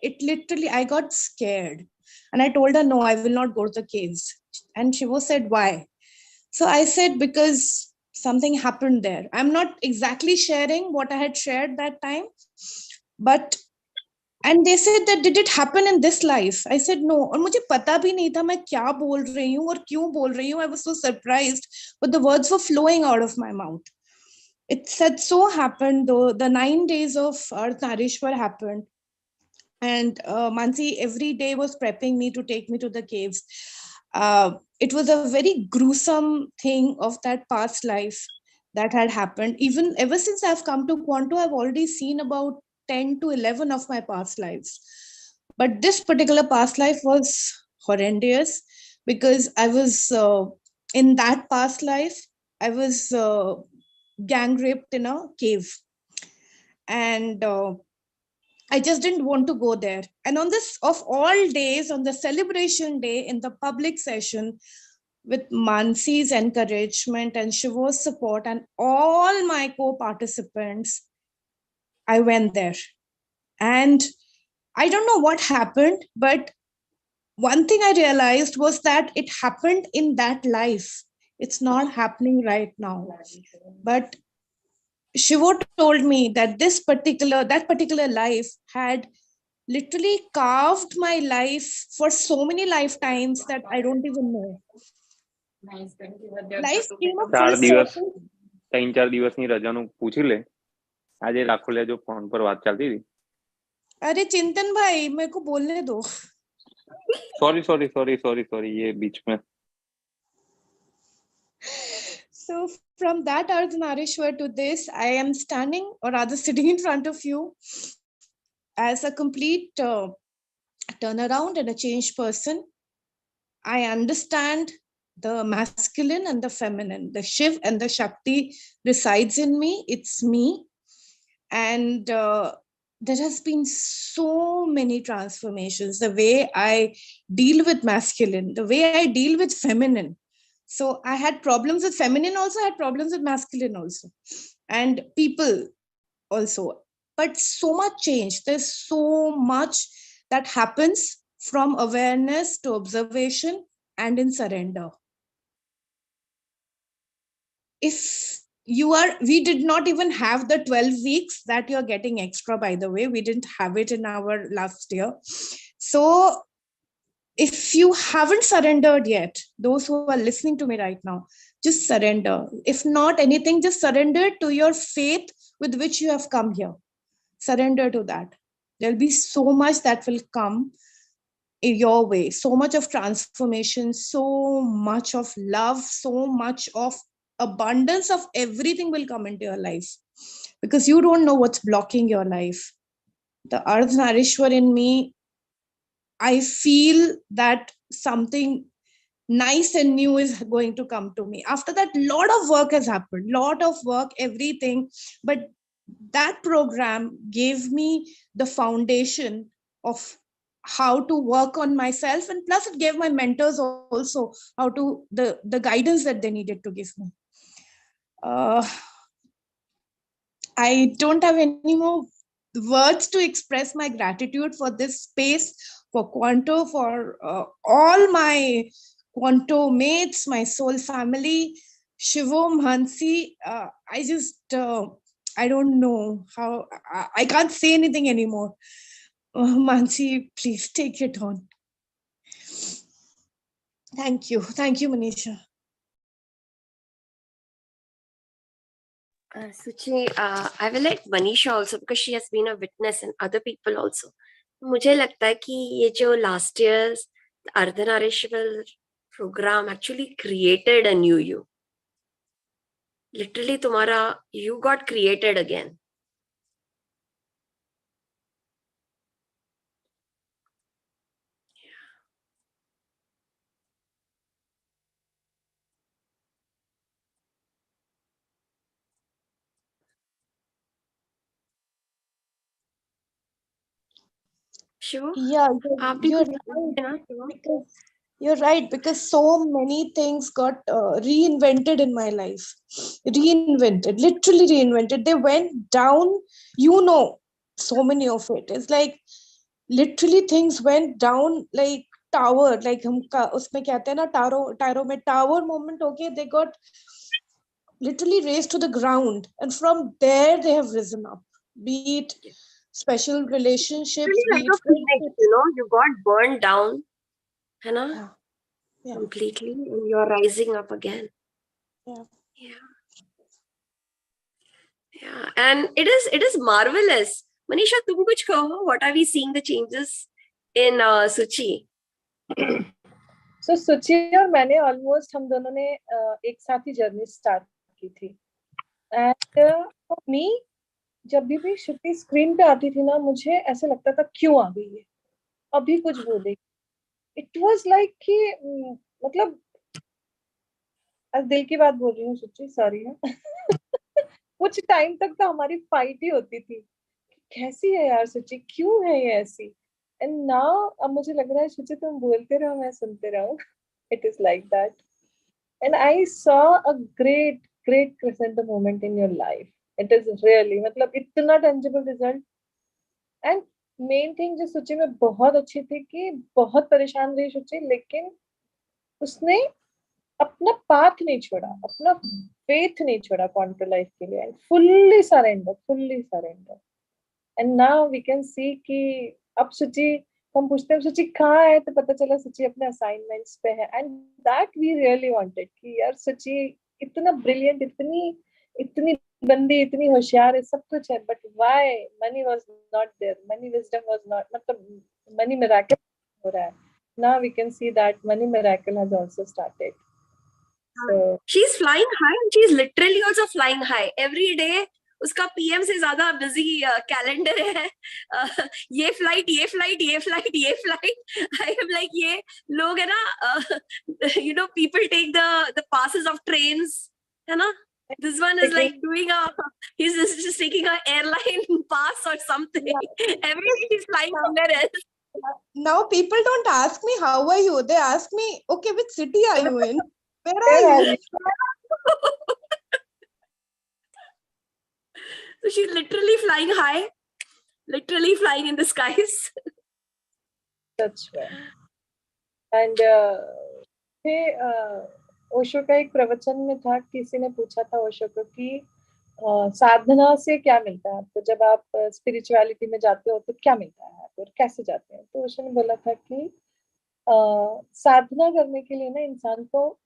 got scared and I told her, no, I will not go to the caves. And she was said, why? So I said, because something happened there. I'm not exactly sharing what I had shared that time, but and they said that did it happen in this life? I said no. और मुझे पता भी नहीं था मैं क्या बोल रही हूँ और क्यों बोल रही हूँ. I was so surprised, but the words were flowing out of my mouth. It said so happened though the 9 days of Ardhanarishwar happened, and Mansi every day was prepping me to take me to the caves. It was a very gruesome thing of that past life that had happened. Even ever since I've come to Quanto, I've already seen about 10 to 11 of my past lives. But this particular past life was horrendous because I was in that past life, I was gang raped in a cave. And I just didn't want to go there. And on this, of all days, on the celebration day in the public session, with Mansi's encouragement and Shivo's support and all my co-participants, I went there. And I don't know what happened, but one thing I realized was that it happened in that life. It's not happening right now. But Shivo told me that that particular life had literally carved my life for so many lifetimes that I don't even know. Life came up full circle. 3-4 દિવસની રજાનું પૂછી લે. આજે રાખો લે જો phone પર વાત ચાલતી હતી. अरे चिंतन भाई मेरे को बोलने दो. सॉरी ये बीच में. So from that Ardhanarishwar to this, I am standing or rather sitting in front of you as a complete turnaround and a changed person. I understand the masculine and the feminine, the Shiv and the Shakti resides in me. It's me. And there has been so many transformations, the way I deal with masculine, the way I deal with feminine. So I had problems with feminine also, I had problems with masculine also, and people also. But so much change. There's so much that happens from awareness to observation and in surrender. We did not even have the 12 weeks that you're getting extra, by the way. We didn't have it in our last year. So if you haven't surrendered yet, those who are listening to me right now, just surrender. If not anything, just surrender to your faith with which you have come here. Surrender to that. There'll be so much that will come. your way, so much of transformation, so much of love, so much of abundance of everything will come into your life, because you don't know what's blocking your life. The Ardhanarishwar in me, I feel that something nice and new is going to come to me. After that, lot of work has happened, lot of work, everything. But that program gave me the foundation of how to work on myself, and plus it gave my mentors also how to the guidance that they needed to give me. I don't have any more words to express my gratitude for this space, for Quanto, for all my Quanto mates, my soul family, Shivo, Mansi. I don't know how, I can't say anything anymore. Mansi, please take it on. Thank you. Thank you, Manisha. Suchi, I will let Manisha also, because she has been a witness, and other people also. मुझे लगता है कि ये जो last year's Ardhanarishwar program actually created a new you. Literally, तुम्हारा you got created again. Shivo? Yeah, you're right, because so many things got reinvented in my life. Reinvented, literally reinvented. They went down, so many of it. It's like literally things went down like tower, like हम उसमें कहते हैं ना टायरो में tower moment okay, they got literally raised to the ground, and from there they have risen up, be it special relationships, Really be like it a phoenix, you got burned down, है ना? Yeah. Completely, and you're rising up again. Yeah, and it is marvelous. Manisha, तुम कुछ कहो. What are we seeing the changes in Suchi? So सुची और मैंने almost हम दोनों ने एक साथ ही जर्नी स्टार्ट की थी. एंड फॉर मी, जब भी श्रुति स्क्रीन पे आती थी ना, मुझे ऐसे लगता था क्यों आ गई है, अभी कुछ बोलेगी. इट वाज लाइक कि मतलब दिल की बात बोल रही हूँ सुची, सॉरी है. कुछ टाइम तक तो हमारी फाइट ही होती थी, कैसी है यार सुची, क्यों है ये ऐसी. एंड नाउ अब मुझे लग रहा है सुची तुम बोलते रहो, मैं सुनते रहूं. It is like that. And I saw a great crescendo moment in your life. It is really, मतलब इतना tangible result. And main thing जो सुची में बहुत अच्छी थी कि बहुत परेशान रही सुची, लेकिन उसने अपना पाथ नहीं छोड़ा, अपना faith नहीं छोड़ा क्वांटो लाइफ के लिए, and fully surrender. And now we can see कि अब सुची, हम पूछते हैं सुची कहाँ है, तो पता चला सुची अपने असाइनमेंट्स पे है. And that we really wanted कि यार सुची इतना ब्रिलियंट, इतनी बंदी, इतनी होशियार है, सब कुछ है, but why money was not there, money wisdom was not, मतलब मनी मिरेकल हो रहा है. Now we can see that money miracle has also started. So she's flying high, and she's literally also flying high every day. उसका PM से ज्यादा busy calendar है. ये flight I am like, ये लोग है ना, people take the passes of trains, है ना. This one is like doing he's just taking a airline pass or something. Every day he's flying somewhere else. Now people don't ask me how are you, they ask me, okay, which city are you in, where are you? So she's literally flying high, literally flying in the skies. That's right. And Osho का एक प्रवचन में था, किसी ने पूछा था ओशो को कि साधना से क्या मिलता है आपको, जब आप स्पिरिचुअलिटी में जाते हो तो क्या मिलता है आपको और कैसे जाते हैं. तो ओशो ने बोला था कि साधना करने के लिए ना इंसान को,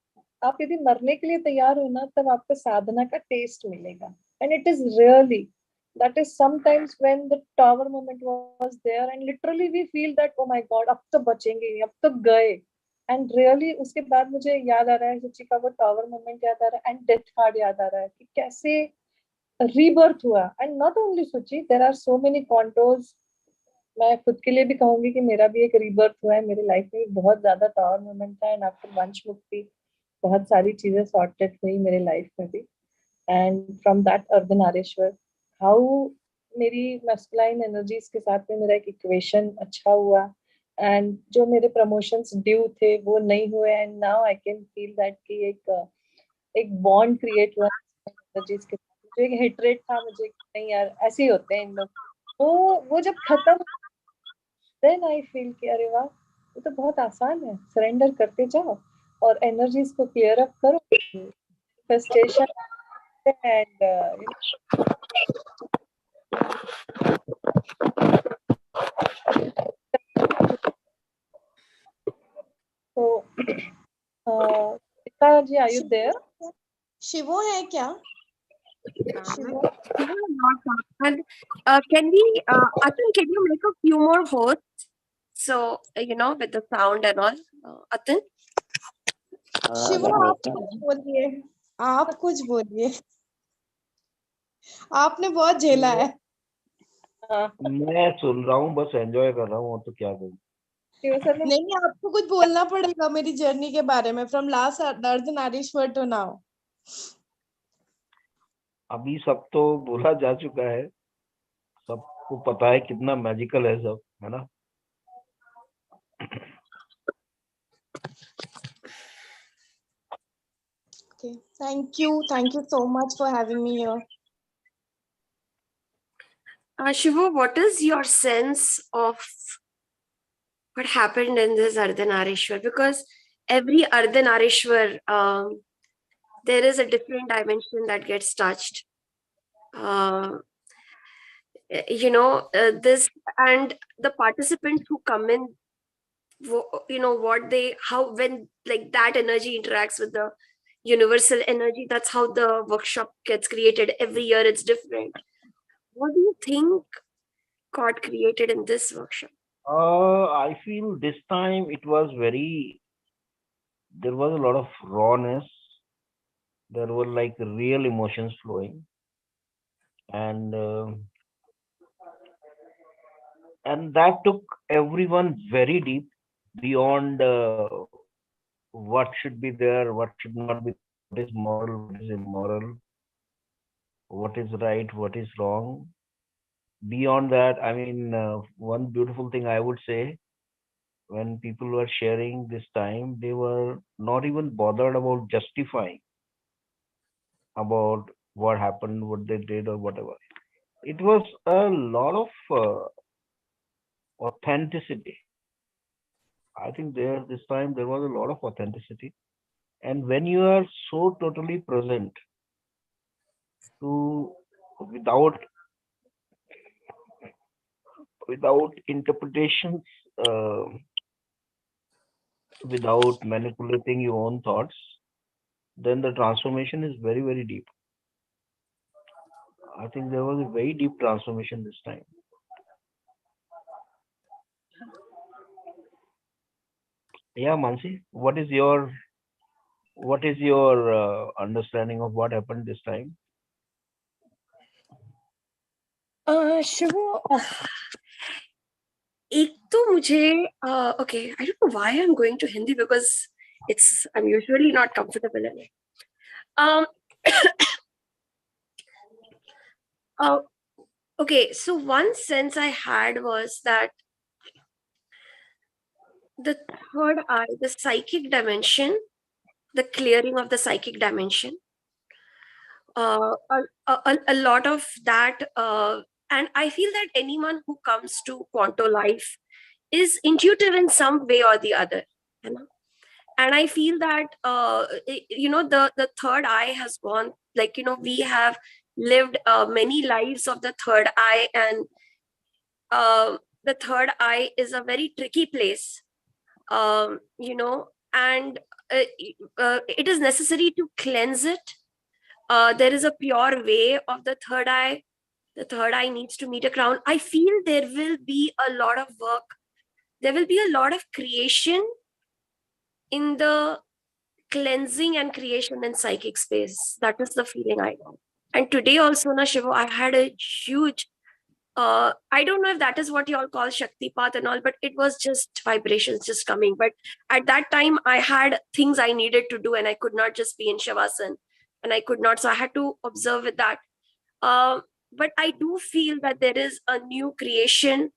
आप यदि मरने के लिए तैयार हो ना, तब आपको साधना का टेस्ट मिलेगा. And it is really, that is sometimes when the tower moment was there, and literally we feel that oh my god, अब तो बचेंगे नहीं, अब तो गए. And really उसके बाद मुझे याद आ रहा है सच्ची का वो टावर मोमेंट याद आ रहा है, एंड डेथ कार्ड याद आ रहा है कि कैसे रीबर्थ हुआ. एंड नॉट ओनली सुची, देयर आर सो मेनी क्वांटोज. मैं खुद के लिए भी कहूंगी कि मेरा भी एक रीबर्थ हुआ है मेरी लाइफ में. बहुत ज्यादा टावर मोमेंट था, एंड आफ्टर वंश मुक्ति बहुत सारी चीजें सॉर्टेड हुई मेरी लाइफ में भी. And from that Ardhanarishwar, how मेरी मैस्कुलाइन एनर्जीज के साथ में मेरा एक इक्वेशन अच्छा हुआ, एंड जो मेरे प्रमोशंस ड्यू थे वो नहीं हुए, and now I can feel that कि एक बॉन्ड क्रिएट हुआ एनर्जीज के साथ. जो एक हेट्रेट था मुझे नहीं यार ऐसे ही होते हैं इन लोग, वो जब खत्म, देन आई फील कि अरे वाह ये तो बहुत आसान है. सरेंडर करते जाओ और एनर्जीज को क्लियर अप करो, frustration and so ji, are you there? शिवो है क्या? Shivo? And can we, Atul, can you make a few more hosts? So, with the sound and all, Atul? शिवो आप कुछ बोलिए, आप कुछ बोलिए. आपने बहुत झेला है. मैं सुन रहा हूँ, बस एंजॉय कर रहा हूँ, और तो क्या करूँ. नहीं, आपको कुछ बोलना पड़ेगा मेरी जर्नी के बारे में, from last Ardhanarishwar to now. अभी सब तो बोला जा चुका है, सबको पता है कितना मैजिकल है सब, है ना. Okay, thank you so much for having me here. Shivo, what is your sense of what happened in this Ardhanarishwar? Because every Ardhanarishwar, there is a different dimension that gets touched. This, and the participants who come in, when like that energy interacts with the universal energy, that's how the workshop gets created. Every year it's different. What do you think got created in this workshop? I feel this time it was there was a lot of rawness. There were like real emotions flowing, and that took everyone very deep, beyond what should be there, what should not be, what is moral, what is immoral, what is right, what is wrong. Beyond that, I mean, one beautiful thing I would say, when people were sharing this time, they were not even bothered about justifying about what happened, what they did, or whatever. It was a lot of authenticity. I think this time there was a lot of authenticity. And when you are so totally present, without interpretations, without manipulating your own thoughts, then the transformation is very, very deep. I think there was a very deep transformation this time. Yeah, Mansi, what is your understanding of what happened this time? Shivo, एक तो मुझे okay, I don't know why I'm going to Hindi, because I'm usually not comfortable in it. Okay, so one sense I had was that the third eye, the psychic dimension, the clearing of the psychic dimension, a lot of that, and I feel that anyone who comes to Quanto Life is intuitive in some way or the other, and I feel that the third eye has gone, like, we have lived many lives of the third eye, and the third eye is a very tricky place, and it is necessary to cleanse it. There is a pure way of the third eye, The third eye needs to meet a crown. I feel there will be a lot of work. There will be a lot of creation in the cleansing and creation in psychic space. That is the feeling I got. And today also, na Shivo, I had a huge, I don't know if that is what you all call Shakti Path and all, but it was just vibrations just coming. But at that time, I had things I needed to do and I could not just be in Shavasana and I could not. So I had to observe with that. But I do feel that there is a new creation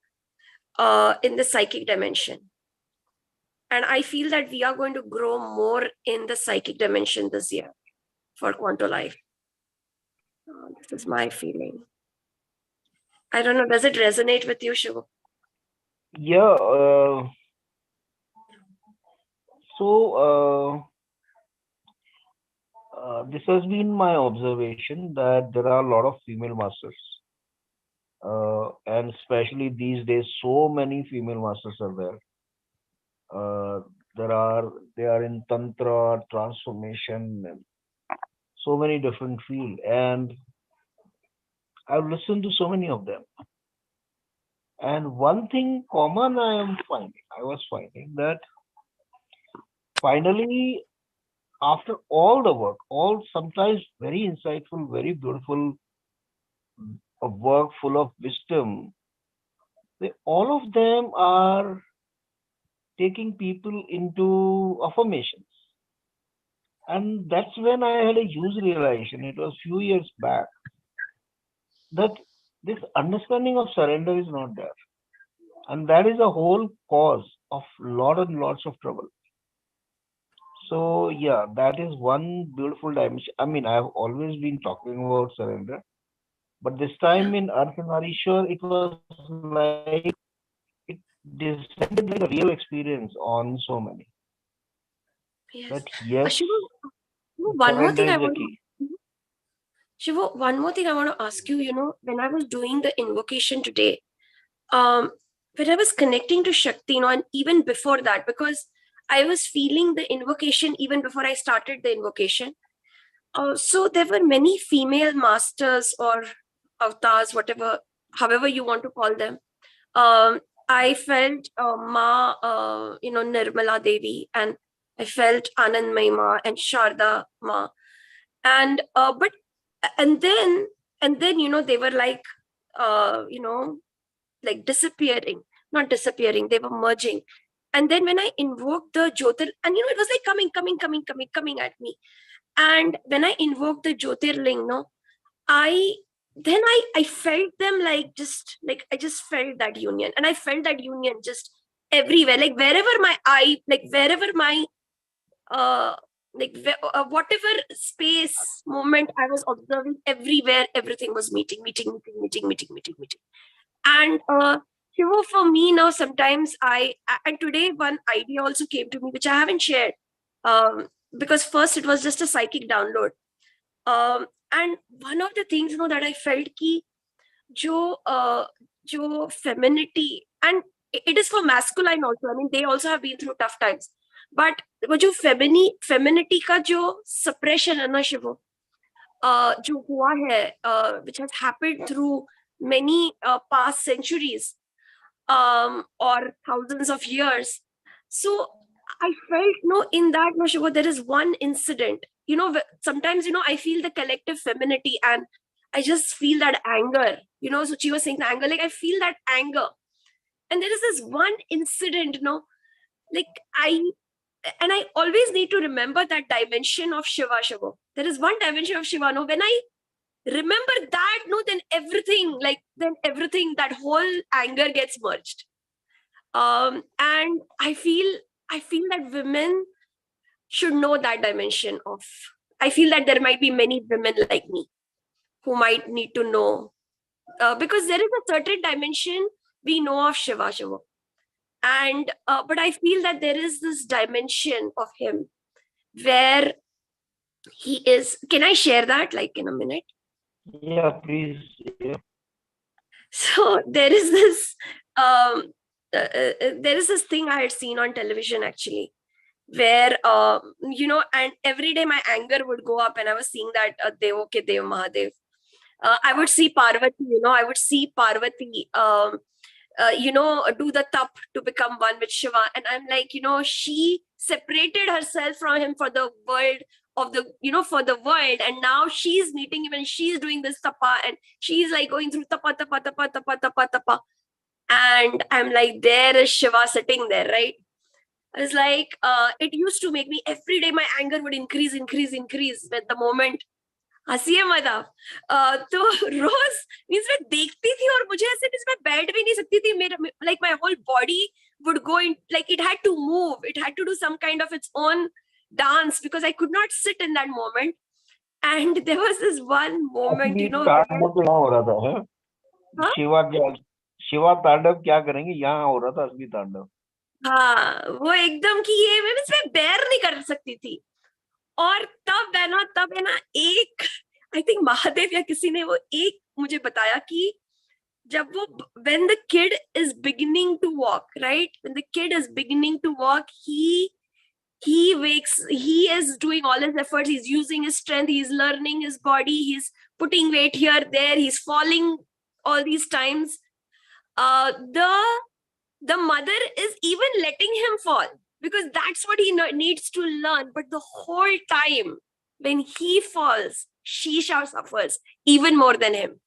in the psychic dimension. And I feel that we are going to grow more in the psychic dimension this year for Quanto Life. This is my feeling. I don't know, does it resonate with you, Shivo? Yeah. This has been my observation that there are a lot of female masters. And especially these days, so many female masters are there. They are in Tantra, transformation, and so many different fields. And I've listened to so many of them. And one thing common I was finding that finally, after all the work, all sometimes very insightful, very beautiful work full of wisdom, all of them are taking people into affirmations. And that's when I had a huge realization, it was few years back, that this understanding of surrender is not there. And that is a whole cause of lot and lots of trouble. So yeah, that is one beautiful dimension. I mean, I've always been talking about surrender, but this time in Ardhanarishwar, it was like it descended like a real experience on so many. Yes. That yes, Shivo, one more thing surrender I is the want key. Shivo, one more thing I want to ask you, when I was doing the invocation today, when I was connecting to Shakti, and even before that, because I was feeling the invocation even before I started the invocation. So there were many female masters or avatars, however you want to call them. I felt Nirmala Devi, and I felt Anandmay Ma and Sharda Ma, and then they were like like disappearing, not disappearing, they were merging. And then when I invoked the Jyotir, and it was like coming at me. And when I invoked the Jyotirling, I felt them like I just felt that union, and I felt that union just everywhere, like wherever my eye, like wherever my whatever space moment I was observing, everywhere everything was meeting. And Shivo, for me now, sometimes and today one idea also came to me, which I haven't shared, because first it was just a psychic download. And one of the things that I felt ki jo femininity, and it is for masculine also, I mean they also have been through tough times, but वो जो femininity का जो suppression है ना शिवो, जो हुआ है, which has happened through many past centuries or thousands of years. So I felt in that Shivo, there is one incident. Sometimes I feel the collective femininity, and I just feel that anger. So she was saying the anger, like I feel that anger, and there is this one incident. Like I always need to remember that dimension of Shiva. There is one dimension of Shiva. When I remember that, then everything, that whole anger gets merged. And I feel that women should know that dimension of. I feel that there might be many women like me who might need to know, because there is a certain dimension we know of Shiva, and but I feel that there is this dimension of him where he is. Can I share that in a minute? Yeah, please. Yeah. So there is this thing I had seen on television actually, where and every day my anger would go up, and I was seeing that Dev Mahadev, I would see Parvati, I would see Parvati, do the tap to become one with Shiva. And I'm like, she separated herself from him for the world for the world. And now she's meeting him and she's doing this tapa and she's like going through tapa, tapa, tapa, tapa, tapa, tapa. And I'm like, there is Shiva sitting there, right? I was like, it used to make me every day, my anger would increase with the moment. हंसी है मजाक तो रोज means मैं देखती थी और मुझे ऐसे मैं बैठ भी नहीं सकती थी मेरा like my whole body would go in, like it had to move, it had to do some kind of its own dance because I could not sit in that moment. And there was this one moment, तांडव यहाँ हो रहा था, है? शिवा तांडव क्या करेंगे, यहाँ हो रहा था असली तांडव. हाँ, वो एकदम कि ये मैं बेयर नहीं कर सकती थी. और तब है ना एक आई थिंक महादेव या किसी ने वो एक मुझे बताया कि जब वो when the kid is beginning to walk, right, when the kid is beginning to walk, he wakes, he is doing all his efforts, he's using his strength, he's learning his body, he's putting weight here, there, he's falling all these times. The mother is even letting him fall because that's what he needs to learn. But the whole time when he falls, she suffers even more than him.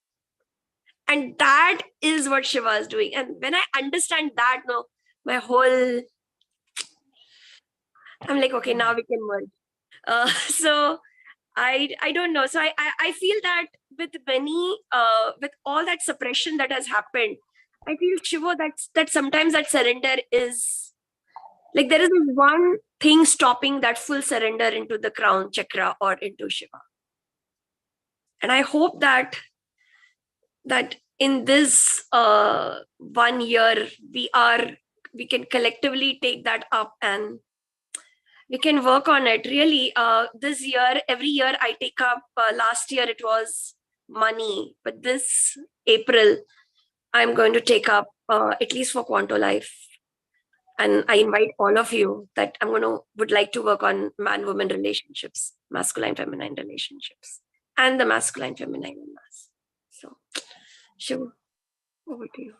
And that is what Shiva is doing. And when I understand that, my whole, I'm like, okay, now we can merge. So I don't know. So I feel that with many, with all that suppression that has happened, I feel, Shivo, that sometimes that surrender is, like there is one thing stopping that full surrender into the crown chakra or into Shiva. And I hope that in this 1 year, we can collectively take that up and we can work on it. Really, this year, every year I take up, last year it was money, but this April, I'm going to take up, at least for Quanto Life. And I invite all of you that would like to work on man-woman relationships, masculine-feminine relationships, and the masculine-feminine in us. So, Shiv, over to you.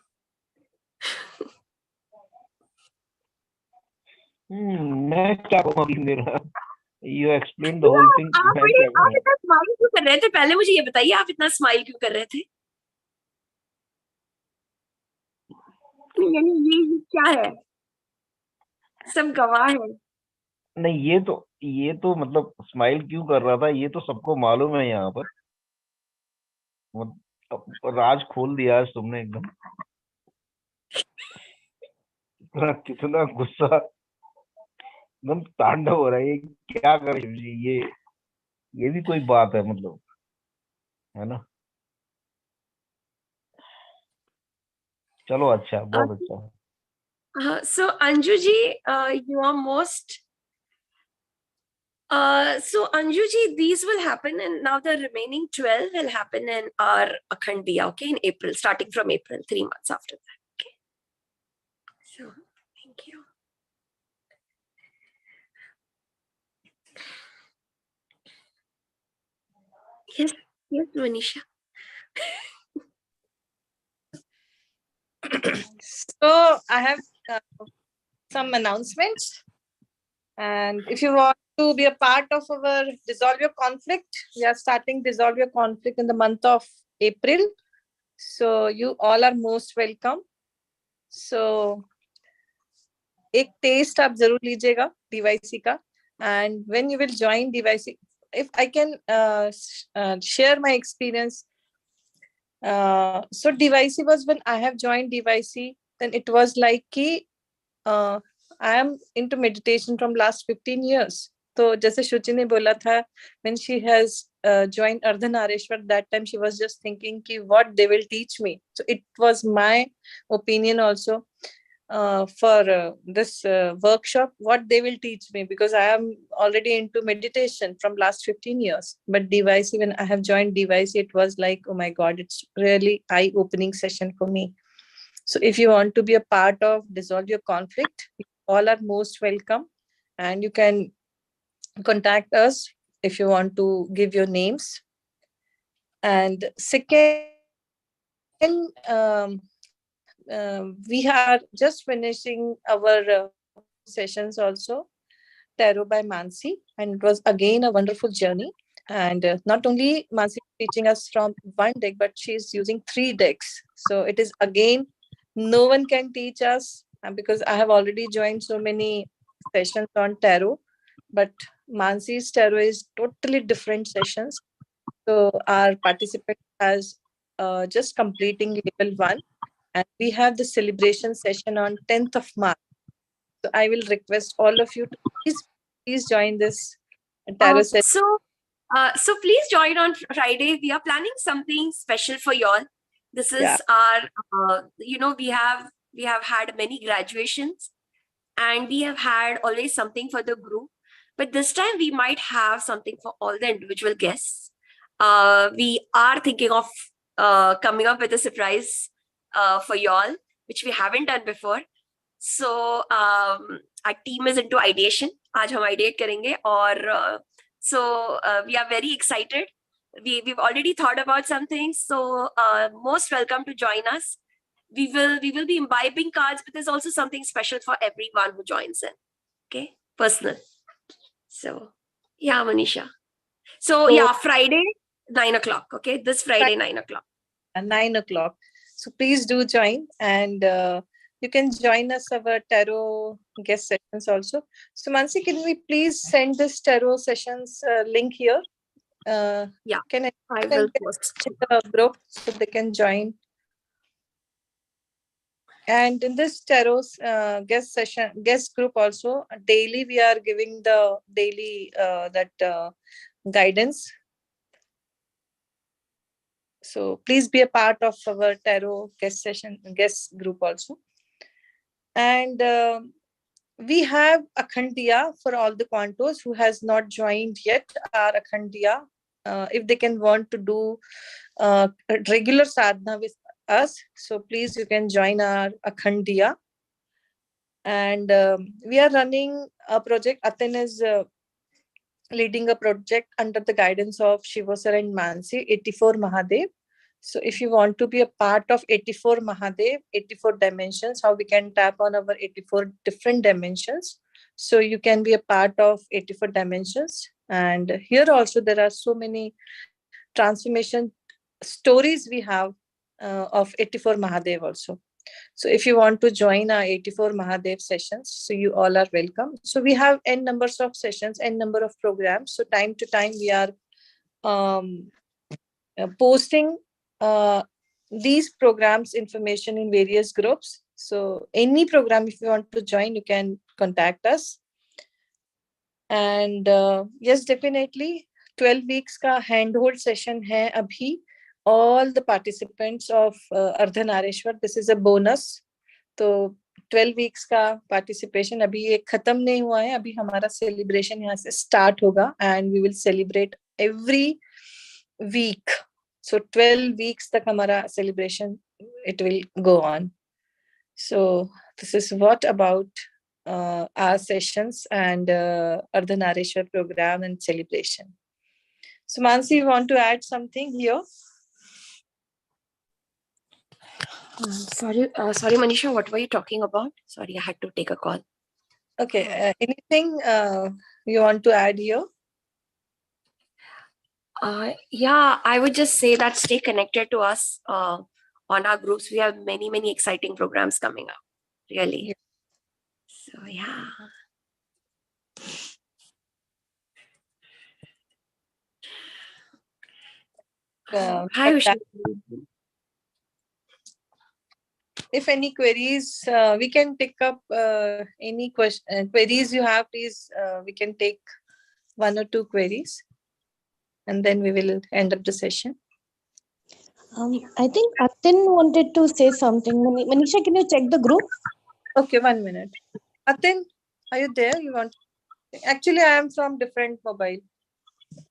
मैं क्या कहूँगी मेरा? You explained the whole thing. आप इतना smile क्यों कर रहे थे? पहले मुझे ये बताइए, आप इतना स्माइल क्यों कर रहे थे? यानी ये क्या है? सब गवाह है. नहीं, ये तो मतलब स्माइल क्यों कर रहा था, ये तो सबको मालूम है यहाँ पर. राज खोल दिया आज तुमने एकदम. कितना गुस्सा, एकदम तांडव हो रहा है. ये क्या करे जी, ये भी कोई बात है, मतलब, है ना? चलो, अच्छा, बहुत अच्छा. So Anju ji, you are most. So Anju ji, these will happen, and now the remaining 12 will happen in our Akhandiya, okay, in April, starting from April, 3 months after that. Okay. So thank you. Yes, Manisha. So I have some announcements, and if you want to be a part of our Dissolve Your Conflict, we are starting Dissolve Your Conflict in the month of April. So you all are most welcome. So एक taste आप जरूर लीजिएगा DYC का, and when you will join DYC, if I can share my experience. So DYC was, when I have joined DYC, then it was like कि I am into meditation from last 15 years. So जैसे शुचि ने बोला था, when she has joined Ardhanarishwar, that time she was just thinking कि what they will teach me. So it was my opinion also for this workshop, what they will teach me, because I am already into meditation from last 15 years. But DYC, when I have joined DYC, it was like, oh my God, it's really eye-opening session for me. So if you want to be a part of Dissolve Your Conflict, you all are most welcome, and you can contact us if you want to give your names. And second, we are just finishing our sessions also, Tarot by Mansi, and it was again a wonderful journey. And not only Mansi teaching us from one deck, but she's using 3 decks. So it is again, no one can teach us because I have already joined so many sessions on tarot, but Mansi's tarot is totally different sessions. So our participant has just completing level 1, and we have the celebration session on 10th of March. So I will request all of you to please join this tarot session. So please join on Friday. We are planning something special for y'all. This is Yeah. our, we have had many graduations, and we have had always something for the group. But this time we might have something for all the individual guests. We are thinking of coming up with a surprise for y'all, which we haven't done before. So our team is into ideation. आज हम ideate करेंगे और we are very excited. We've already thought about something. So most welcome to join us. We will be imbibing cards, but there's also something special for everyone who joins in. Okay, personal. So yeah, Manisha. So yeah, Friday 9 o'clock. Okay, this Friday 9 o'clock. 9 o'clock. So please do join, and you can join us our tarot guest sessions also. So Mansi, can we please send this tarot sessions link here? Yeah, can I can will get post to the group so they can join. And in this tarot guest group also, daily we are giving the daily guidance. So please be a part of our tarot guest group also. And we have Akhandiya for all the Quantos who has not joined yet our Akhandiya. If they can want to do regular sadhana with us, so please you can join our Akhandiya. And we are running a project. Aten is leading a project under the guidance of Shivo sir and Mansi, 84 Mahadev. So if you want to be a part of 84 Mahadev, 84 dimensions, how we can tap on our 84 different dimensions. So you can be a part of 84 dimensions. And here also there are so many transformation stories we have of 84 Mahadev also. So if you want to join our 84 Mahadev sessions, so you all are welcome. So we have n numbers of sessions, n number of programs. So time to time we are posting these programs information in various groups. So any program, if you want to join, you can contact us. And yes, definitely 12 weeks ka handhold session hai abhi. All the participants of Ardhanarishwar, this is a bonus. तो 12 weeks का participation अभी ये खत्म नहीं हुआ है. अभी हमारा celebration यहाँ से start होगा, and we will celebrate every week. So 12 weeks तक हमारा celebration it will go on. So this is what about our sessions and Ardhanarishwar program and celebration. So Mansi, you want to add something here? Sorry, Manisha, what were you talking about? Sorry, I had to take a call. Okay, anything you want to add here? Yeah, I would just say that stay connected to us on our groups. We have many, many exciting programs coming up, really. Yeah. So, yeah. Hi, Usha. If any queries, we can pick up any queries you have, please, we can take 1 or 2 queries, and then we will end up the session. I think Atin wanted to say something. Manisha, can you check the group? Okay, 1 minute. Atin, are you there? You want? Actually, I am from different mobile.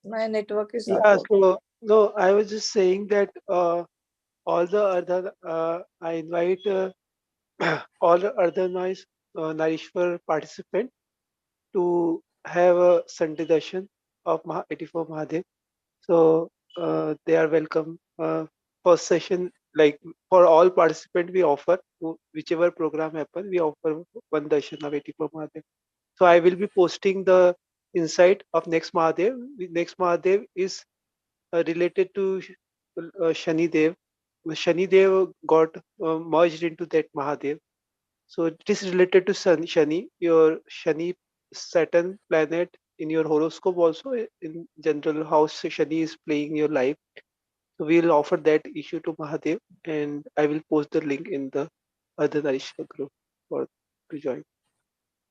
My network is not working. So no, I was just saying that all the other I invite all the other Narishwar participant to have a Sunday darshan of 84 Mahadev. So they are welcome. First session, like for all participants, we offer whichever program happen, we offer one darshan waiting for Mahadev. So I will be posting the insight of next Mahadev. Next Mahadev is related to Shani Dev. Shani Dev got merged into that Mahadev. So it is related to Shani, your Shani Saturn planet in your horoscope also in general how Shani is playing your life. So we'll offer that issue to Mahadev and I will post the link in the Ardhanarishwar group for to join.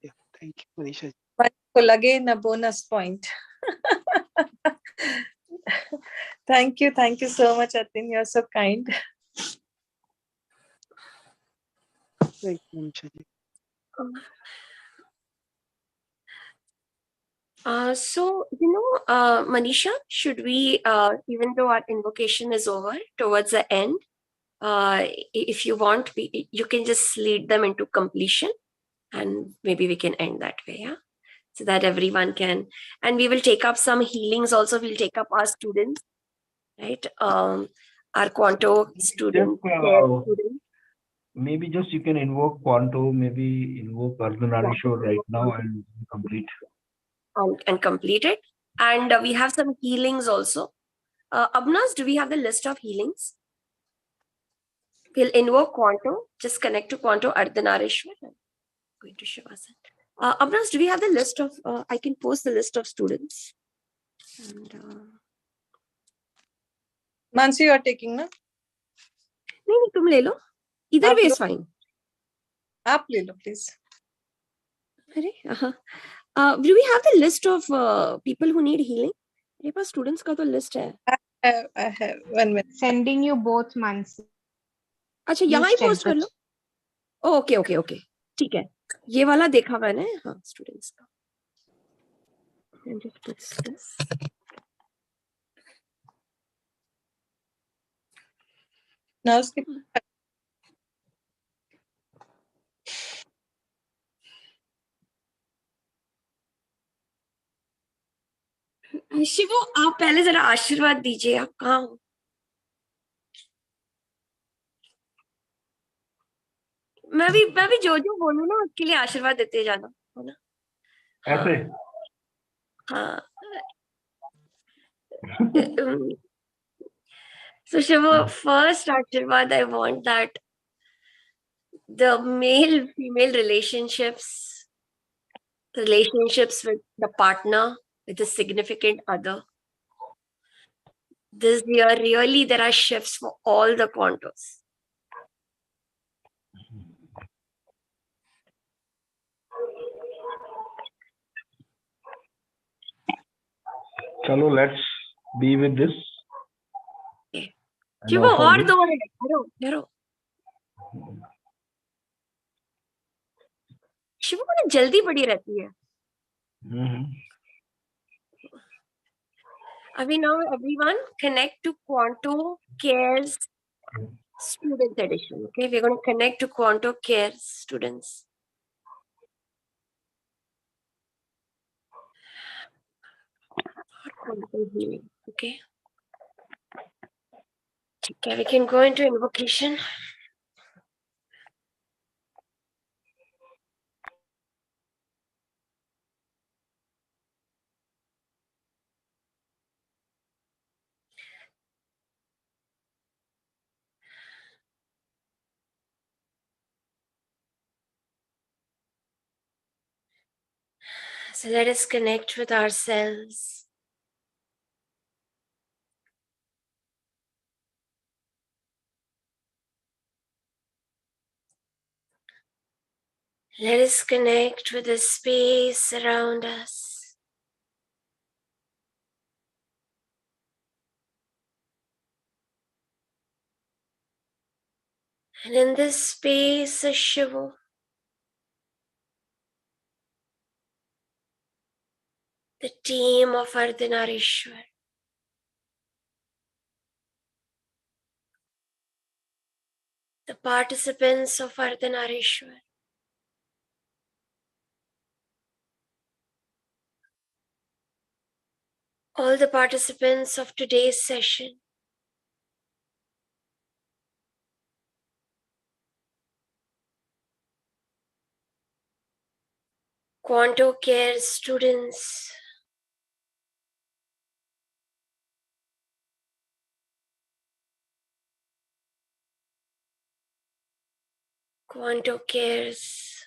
Yeah, thank you, Manisha. Wonderful. Again, a bonus point. Thank you. Thank you so much, Atin. You're so kind. Thank you, Manisha. Manisha, should we, even though our invocation is over towards the end, if you want, you can just lead them into completion and maybe we can end that way, yeah? So that everyone can, and we will take up some healings also, we'll take up our students, right? Our Quanto students. Maybe just you can invoke Quanto, maybe invoke Ardhanarishwar right now and complete. And complete it. And we have some healings also. Abnas, do we have the list of healings? We'll invoke Quanto, just connect to Quanto Ardhanarishwar. Going to Shivasan. Abnas, do we have the list of, I can post the list of students. And, Mansi, you are taking, na? नहीं तुम ले लो either way is fine. आप ले लो please. अरे do we have the list of people who need healing? मेरे पास students का तो list है. I have 1 minute. Sending you both months. अच्छा यहाँ ही post कर लो. Okay. ठीक है. ये वाला देखा मैंने. हाँ students का. And just puts this. Now skip. शिवो आप पहले जरा आशीर्वाद दीजिए. आप कहाँ हो? मैं भी जो बोलूँ ना उसके लिए आशीर्वाद देते जाना है ना. ऐसे. हाँ. So Shiva, first Ashirwad, I want that the male-female relationships with the partner, with a significant other, this year really there are shifts for all the Quantos. Chalo, let's be with this. शिवो और दो है. ठहरो. शिवो को जल्दी बड़ी रहती है. Abhi now everyone connect to Quanto Cares Student Edition. Okay, we're going to connect to Quanto Cares students. Okay. Okay, we can go into invocation. So let us connect with ourselves. Let us connect with the space around us. And in this space, a Shivo, the team of Ardhanarishwar, the participants of Ardhanarishwar, all the participants of today's session. Quanto Care students, Quanto Cares,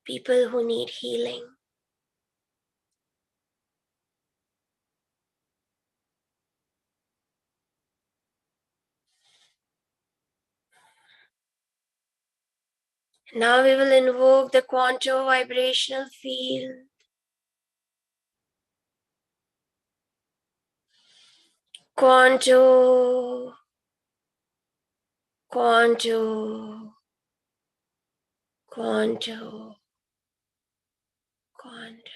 people who need healing. Now we will invoke the Quanto vibrational field. Quanto, Quanto, Quanto, Quanto.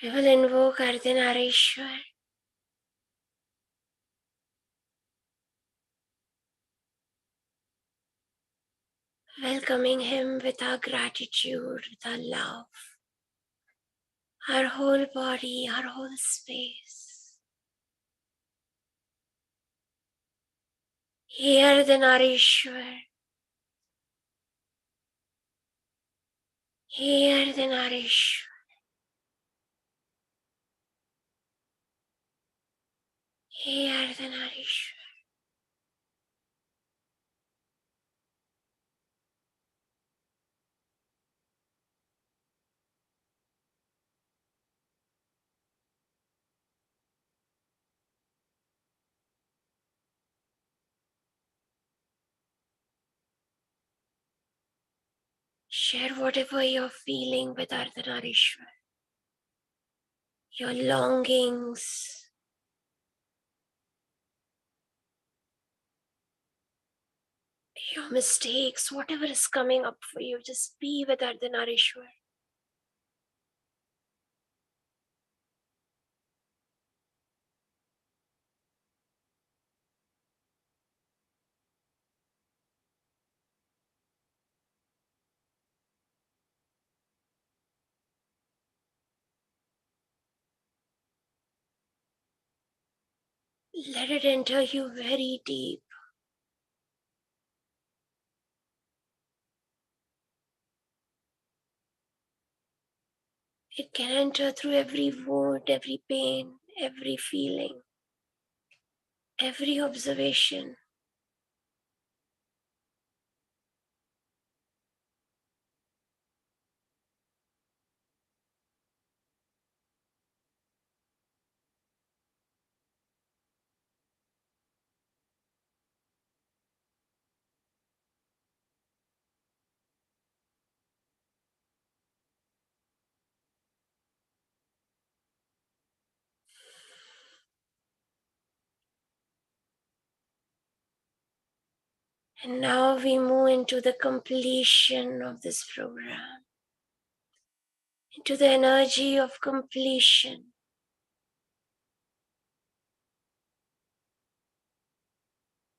We will invoke Ardhanarishwar. Welcoming him with our gratitude, with our love, our whole body, our whole space. Hey Ardhanarishwar. Hey Ardhanarishwar. Hey Ardhanarishwar. Share whatever you're feeling with Ardhanarishwar. Your longings, your mistakes, whatever is coming up for you, just be with Ardhanarishwar. Let it enter you very deep. It can enter through every wound, every pain, every feeling, every observation. And now we move into the completion of this program, into the energy of completion.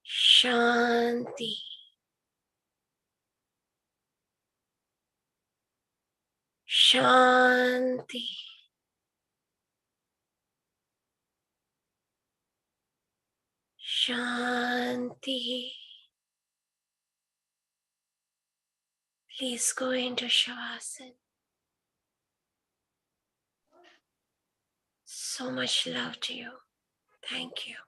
Shanti. Shanti. Shanti. Please go into Shavasana. So much love to you. Thank you.